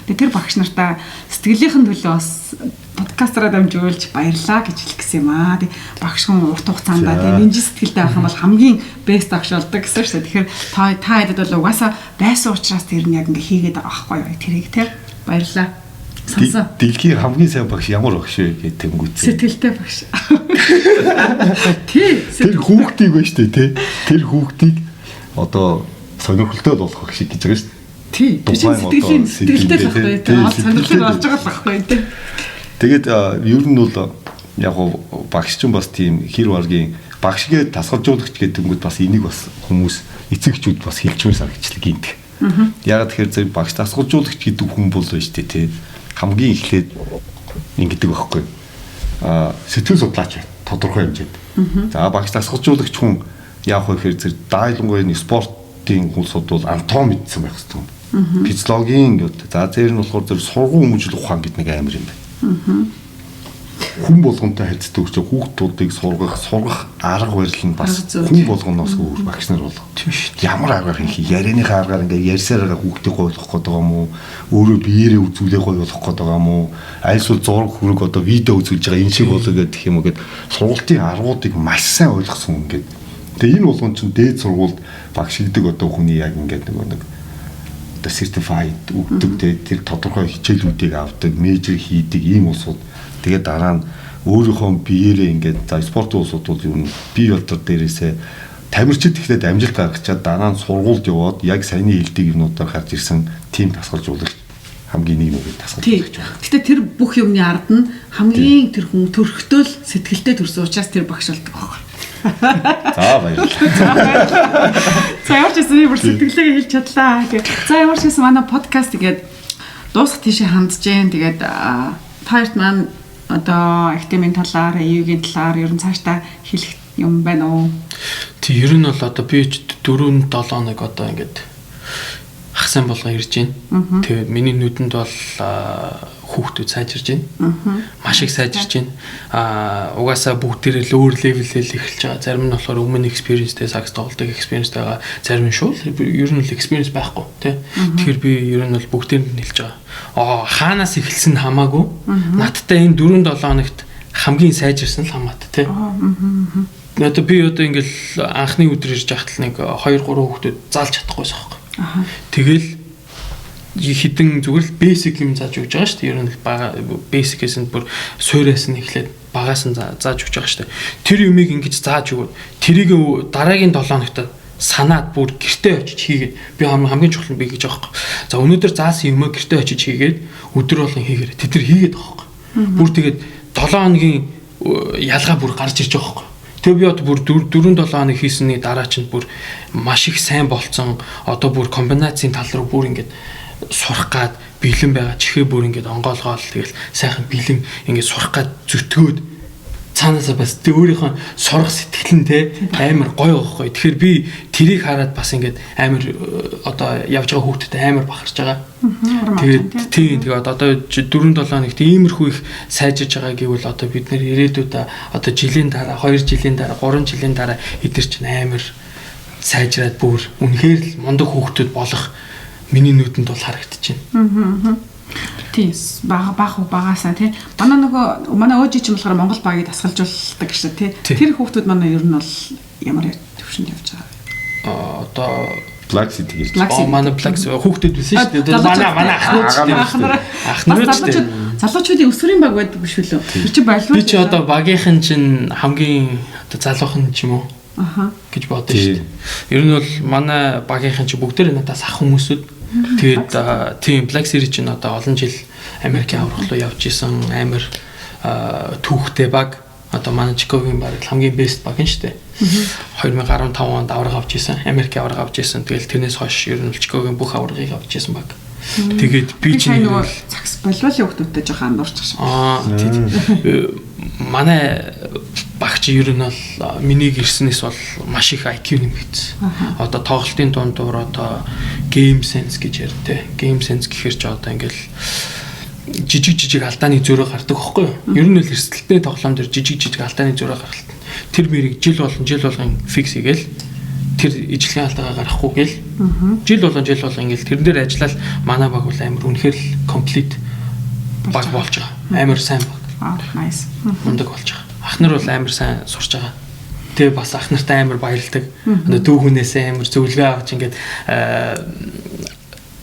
Тэгээ тэр багш нартаа сэтгэлийнхэн төлөө бас подкастраа дамжуулж баярлаа гэж хэлэх гэсэн юм аа. Тэг багш хүн урт хугацаанд тэг нинж сэтгэлтэй байх юм бол хамгийн бест багш болдог гэсэн шүү. Тэгэхээр та хэдэд бол угаасаа байсан учраас тэр нь яг ингээ хийгээд байгаа байхгүй юу? Тэрийг те баярлаа. Дэлхийн хамгийн сайн багш ямар багш вэ гэдэг тэнгуүцээ. Сэтгэлтэй багш. Тэр хүүхдийг байна шүү дээ тий. Тэр хүүхдийг одоо сонирхолтой болгох шиг гэж байгаа шүү дээ. Тий. Сэтгэлтэй байхгүй тий. Сонирхолтой болж байгаа байхгүй тий. Тэгээд ер нь бол яг багш ч бас тийм хэр варгийн багшгээ тасгалжуулагч гэдэг тэнгуүд бас энийг бас хүмүүс эцэгчүүд бас хэлчмээр санагчлаг гиндэг. Яг тэгэхээр зэрэг багш тасгалжуулагч гэдэг хүн бол байна шүү дээ тий. Хамгийн эхлээд ингэдэг байхгүй. Сэтгэл судлаач тодорхой хэмжээнд. За багш тасгалжуулагч хүн яах вэ гэхээр зэрэг даалгаврын нэг спортын хүмүүсүүд бол анатом мэдсэн байх хэрэгтэй. Физиологийн гэдэг. За зээр нь болохоор зэрэг сургууль хүмүүжил ухаан гэдэг нэг амар юм байна. Хүн болгонтой харьцдаг учраас хүүхдүүдийг сургах арга барил нь бас хүн болгоноос өөр багш нар бол ямар аргаар хийх ярианыхаа аргаар ингээд ярьсаар байгаа хүүхдийг ойлгох гээд байгаа юм уу өөрөө биеэрээ үзүүлэх ойлгох гээд байгаа юм уу альсвал зураг хүрэг одоо видео үзүүлж байгаа энэ шиг болоо гэдэг юм уу гэд сургалтын аргуудыг маш сайн ойлгосон ингээд тэгээ энэ болгон чинь дээд сургуульд багш гэдэг одоо хүний яг ингээд нэг одоо certified өгдөг тэр тодорхой хичээлүүдийг авдаг мейжер хийдэг ийм улсууд тэгээд дараа нь өөрийнхөө биеэрээ ингээд за спортын улсууд бол ер нь бие болтор дээрээсээ тамирчид ихлээр амжилт гаргачаад дараа нь сургуульд яваад яг саяны хэлдэг юмнуудаар гарч ирсэн тим тасгалжуулагч хамгийн нэг нүгээр тасгалжуулагч байна. Гэтэ тэр бүх юмны ард нь хамгийн тэр хүн төрхтөл сэтгэлтэй төрсөн учраас тэр багш болдог байхгүй. За баярлалаа. За ямар ч юм бүр сэтгэлээ хэлж чадлаа. За ямар ч юм манай подкаст тэгээд дуусах тийшээ хандж जैन. Тэгээд таарт маань одоо актемийн талаар, аюугийн талаар ер нь цаашдаа хэлэх юм байна уу? Тэг ер нь бол одоо би 4-7 хоног одоо ингээд ах сайн болгоо ирж байна. Тэгээ миний нүдэнд бол хүүхдүүд сайжирж байна. Маш их сайжирж байна. Угаасаа бүгдээрээ л өөр левелээр эхэлж байгаа. Зарим нь болохоор өмнө experienceтэй сакс тоглодог experienceтэй байгаа. Зарим нь шууд ер нь л experience байхгүй тий. Тэгэхээр би ер нь бол бүгдээр нь хэлж байгаа. Хаанаас эхэлсэн хамаагүй. Надтай энэ 4-7 хоногт хамгийн сайжирсан л хамаатай тий. Одоо би одоо ингээл анхны өдөр ирж байхад л нэг 2-3 хүүхдүүд заалж чадахгүйс аахгүй. Тэгэл хитэн зүгээр л basic юм зааж өгч байгаа шүү дээ. Ер нь бага basic-ээс нь бүр суйраас нь эхлээд багаас нь зааж өгч байгаа шүү дээ. Тэр юмыг ингэж зааж өгөөд тэрийг дараагийн 7 хоногт санаад бүр гэртээ очиж хийгээд би хамгийн чухал нь би гэж байгаа байхгүй. За өнөөдөр заасан юмаа гэртээ очиж хийгээд өдөр болгон хийгээрэй. Тэд нар хийгээд байгаа байхгүй. Бүр тэгээд 7 хоногийн ялгаа бүр гарч ирж байгаа байхгүй. Тэгээ би одоо бүр 4-7 хоног хийсний дараа чинь бүр маш их сайн болцсон. Одоо бүр комбинацийн тал руу бүр ингээд сурах гад бэлэн байгаа чихээ бүр ингээд онгоолгоол тэгэл сайхан бэлэн ингээд сурах гад зүтгөөд цаанаасаа бас тэ өөрийнхөө сурах сэтгэл нь те амар гоё байхгүй. Тэгэхээр би тэрийг хараад бас ингээд амар одоо явж байгаа хүүхдэд амар бахарч байгаа. Тэгээд одоо 4-7 хоногт иймэрхүү их сайжирж байгаа гэвэл одоо бид нэр ирээдүйд одоо жилийн дараа 2 жилийн дараа 3 жилийн дараа эдгээр чинь амар сайжраад бүр үнэхээр л мундаг хүүхдүүд болох миний нүдэнд бол харагдаж байна. Тийс багасаа тий. Манай өөжи ч юм болохоор Монгол багийг тасгалжуулдаг гэж тий. Тэр хүүхдүүд манай ер нь бол ямар төвшөнд явж байгаа. Одоо Black City гэж. Манай Black хүүхдүүд байсан шүү дээ. Манай ахнууд залуучуудын өсвөрийн баг байдаг биш үү? Би чи байлгүй. Би чи одоо багийнхан чинь хамгийн одоо залуухан ч юм уу? Гэж бодсон шүү дээ. Ер нь бол манай багийнхан чи бүгдээр надаас ах хүмүүсүүд. Тэгээд тийм Black Series чинь одоо олон жил Америкийн аврах руу явж исэн амар түүхтэй баг. Одоо манай Чикагогийн баг хамгийн best баг нь шүү дээ. 2015 онд авраг авч исэн. Америкийн авраг авч исэн. Тэгэл тэрнээс хойш ер нь Чикагогийн бүх аврагыг авч исэн баг. Тэгээд би чинь нөгөө цагс болволын хүмүүстэй жоохон андуурч тийм. Манай багч ер нь бол миний гэрснээс бол маш их IQ нэмэгдсэн. Одоо тоглолтын дундуур одоо game sense гэж ярьдээ. Game sense гэхэр ч одоо ингээл жижиг алдааны зөрөө гардаг байхгүй юу? Ер нь л эрсдэлтэй тоглоом дээр жижиг алдааны зөрөө гаргалт. Тэр мэрийг жил болгон фикс хийгээл тэр ижлэгийн алдаагаа гаргахгүй гээл жил болгон ингээл тэрэн дээр ажиллаад манай баг бол амар үнэхээр л комплит баг болж байгаа. Амар сайн баг. Nice. Мундаг болж байгаа. Ах нар бол амар сайн сурч байгаа. Тэгээ бас ах нартай амар баярлдаг. Одоо дүү хүнээсээ амар зөвлөгөө авч ингээд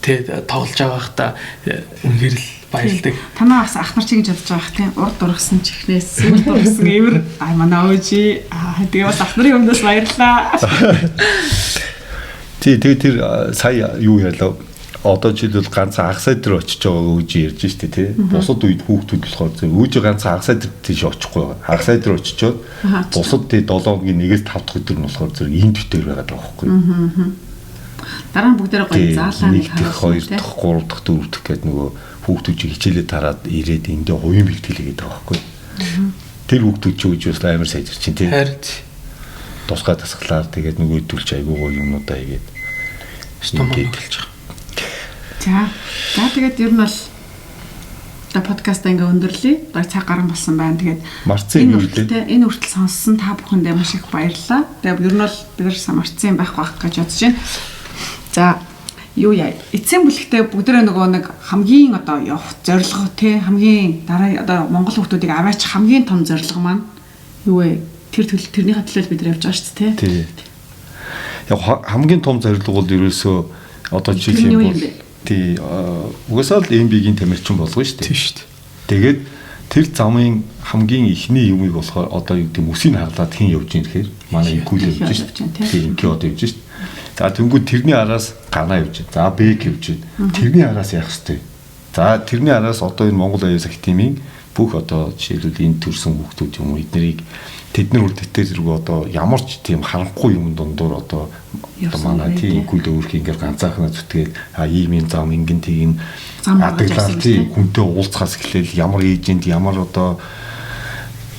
тэгээ тоглож байгаа хта үнэхээр л баярлдаг. Танаа бас ах нар чи гэж бодож байгаа тийм урд дургасан чихнээс сүүл дургасан эвэр манай өөжи тэгээ бас ах нарын өмнөөс баярлаа. Тэгээ тэр сая юу ялаа одоо жишээлбэл ганцхан ах сай дээр очиж байгаа өөжи ярьж штэ тий. Бусад үед хүүхдүүд болохоор зөв өөжи ганцхан ах сай дээр тийш очихгүй байгаа. Ах сай дээр очичоод бусад тий 7 хоногийн 1-5 дахь өдөр нь болохоор зөв ийм дэвтэр байгаад байгаа байхгүй. Дараа нь бүгдээ гоё заалаа нэг харуулсан тий. 2 дахь 3 дахь 4 дахь гэдэг нөгөө хүүхдүүд хичээлээ тараад ирээд эндээ хувийн бэлтгэлээ гэдэг байгаа байхгүй. Тэр хүүхдүүд ч үгүй бас амар сайжирч чинь тий. Харин 7 тусгай тасглаар тэгээд нөгөөдөлж айгүй гоё юмнуудаа хийгээд стомонголж байгаа. За тэгээд ер нь бол подкаст ингээ өндөрлөе. Цаг гарan болсон байна. Тэгээд энэ хүртэл сонссон та бүхэндээ маш их баярлалаа. Тэгээд ер нь бол бид нар марцсан байх гэж бодож байна. За юу яа. Эцсийн бүлэгтээ бүгдээ нөгөө нэг хамгийн одоо явах зорилго тий хамгийн дараа одоо Монгол хүмүүсийг аваач хамгийн том зорилго маань юу вэ? Тэрнийхээ төлөө бид нар явж байгаа шүү дээ тий. Яг хамгийн том зорилго бол ерөөсөө одоо жишээ юм бол тий угсаал MB-гийн тамирчин болгоно шүү дээ. Тийм шүү дээ. Тэгээд тэр замын хамгийн ихний юмыг болохоор одоо юу гэдэг мөсийг харлаад хэн явж ийн гэхээр манай инкул явж шүү дээ. Тийм инкул одоо явж шүү дээ. За тэнгууд тэрний араас Гана явж байна. За Бэк явж байна. Тэрний араас яах вэ? За тэрний араас одоо энэ Монгол аяас их тимийн бүх одоо жишээлбэл энэ төрсэн хүүхдүүд юм уу эднэрийг тэдний үлдээтэй зэрэг одоо ямар ч тийм харанхуй юм дундуур одоо манай тийм инкул өөрх ингээд ганцаахнаа зүтгээд ийм юм зам ингэн тийм адаглал тийм хүнтэй уулзахаас эхлээл ямар эйжент ямар одоо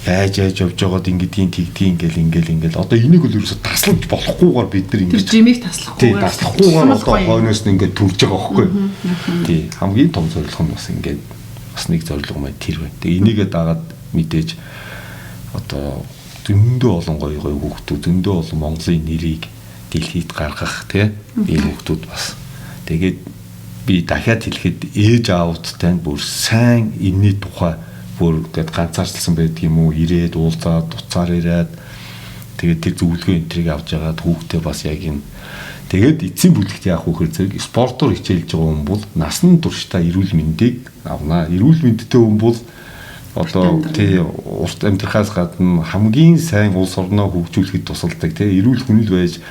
яаж явж байгаад ингэдийн ингээл одоо энийг л ерөөсө таслаж болохгүйгээр бид нар ингэж жимийг таслахгүйгээр одоо хойноос нь ингээд төрж байгаа байхгүй. Тий хамгийн том зорилго нь бас ингээд бас нэг зорилго мэй тэр байна. Тэгээ энийгээ дагаад мэдээж одоо зөндөө олон гоё хүүхдүүд зөндөө олон Монголын нэрийг дэлхийд гаргах тийм хүүхдүүд бас тэгээд би дахиад хэлэхэд ээж аавуудтай бүр сайн энэний тухай бүр гээд ганцаарчлсан байдаг юм уу ирээд уулзаад дуцаар ирээд тэгээд тэр зөвлөгөө энтрийг авч яагаад хүүхдээ бас яг юм тэгээд эцсийн бүлэгт яах вэ гэхээр спортоор хичээлж байгаа хүн бол насан туршдаа эрүүл мэндийг авнаа. Эрүүл мэндтэй хүн бол одоо тий урт амьдрахаас гадна хамгийн сайн улс орноо хөгжүүлэхэд тусалдаг тий эрүүл хүнэл байж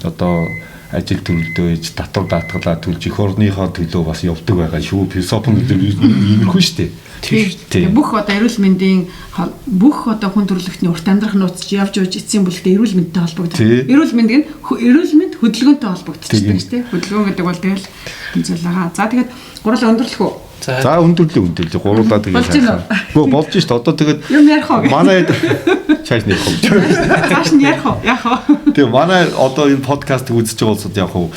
одоо ажил төрөлдөө байж татвар даатгалаа төлж эх орныхоо төлөө бас явдаг байгаа шүү. Философи иймэрхүү шүү дээ. Тийм бүх одоо эрүүл мэндийн бүх одоо хүн төрөлхтний урт амьдрах нууц явж эцсийн бүлэгтээ эрүүл мэндтэй холбогддог. Эрүүл мэнд нь эрүүл мэнд хөдөлгөөнтэй холбогддог шүү дээ. Хөдөлгөөн гэдэг бол тэгэл энэ зүйл байгаа. За тэгээд гурлаа өндөрлөх үү? За өндөрлөө гурлаа тэгээд болж шүү дээ. Одоо тэгээд юм ярих уу? Манай чайс нэрх үү? Цааш нь ярих уу? Яах вэ? Тэгээ манай одоо энэ подкастыг үзэж байгаа улсад яг хуу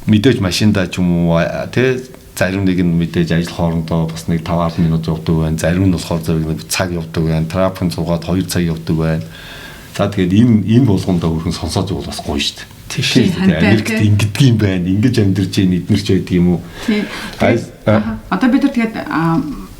мэдээж машиндаа ч юм уу тий зарим нэг нь мэдээж ажил хоорондоо бас нэг 5-10 минут явдаг байна. Зарим нь болохоор цаг явдаг байна. Трафикын цугаад 2 цаг явдаг байна. За тэгээд энэ болгондоо хөрхэн сонсоод явал бас гоё шүү дээ. Тийм Америкт ингэдэг юм байна. Ингэж амьдарч яа эднэр ч байдаг юм уу? Тийм. Одоо бид нар тэгээд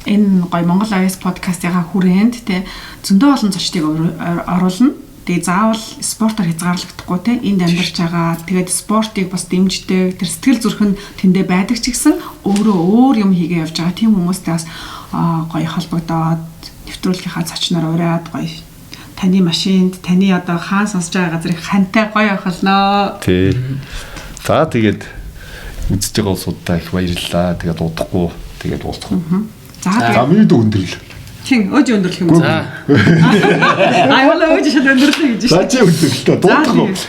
энэ гоё Монгол аяс подкастыгаа хүрээнд те зөндөө олон зочдыг оруулна. Тэгээ заавал спортоор хязгаарлагдахгүй те энд амьдарч байгаа. Тэгээд спортыг бас дэмждэг, тэр сэтгэл зүрх нь тэндээ байдаг ч гэсэн өөрөө өөр юм хийгээ явж байгаа. Тийм хүмүүстэй бас гоё холбогдоод нэвтрүүлгийнхаа зочноор ураад гоё таны машинд таны одоо хаан сонсож байгаа газрыг хантай гоё авахлноо. Тий. За тэгээд үзэж байгаа улсуудаа их баярлалаа. Тэгээд удахгүй тэгээд уулзах. За миний өндөрлөл. Чин өөж өндөрлөх юм. За. Аюулаа өөж шат өндөрлөх гэж байна. За чи өндөрлөлтөө дуудах.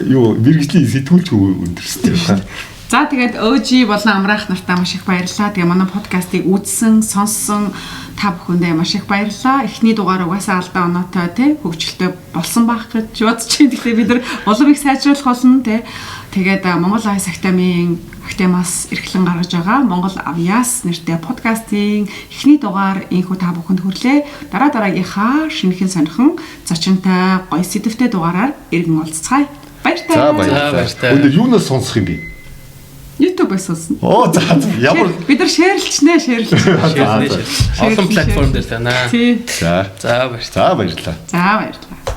Юу мэрэгжлийн сэтгүүлч өндөрлөстэй байна. За тэгээд өөжи болон амраах нартаа маш их баярлалаа. Тэгээ манай подкастыг үзсэн, сонссон та бүхэндээ маш их баярлалаа. Эхний дугаар угаасаа алдаа оноотой тий хөгжилтэй болсон байх гэж бодож байна. Тэгэхээр бид нар улам их сайжруулах болно тий. Тэгээд Монгол Аяс Актемаас эрхлэн гаргаж байгаа Монгол Авьяас нэртэй подкастын эхний дугаар инхүү та бүхэнд хүрлээ. Дараагийнхаа шинэхэн сонирхон зочинтой гоё сэдвтэй дугаараар иргэн уулзцгаая. Баярлалаа. За баярлалаа. Өндөр юунаас сонсох юм бэ? YouTube-аас сонсно. Оо за ямар бид нар шеэрлчнэ. Олон платформ дээр танаа. Тий. За баярлалаа. За баярлалаа.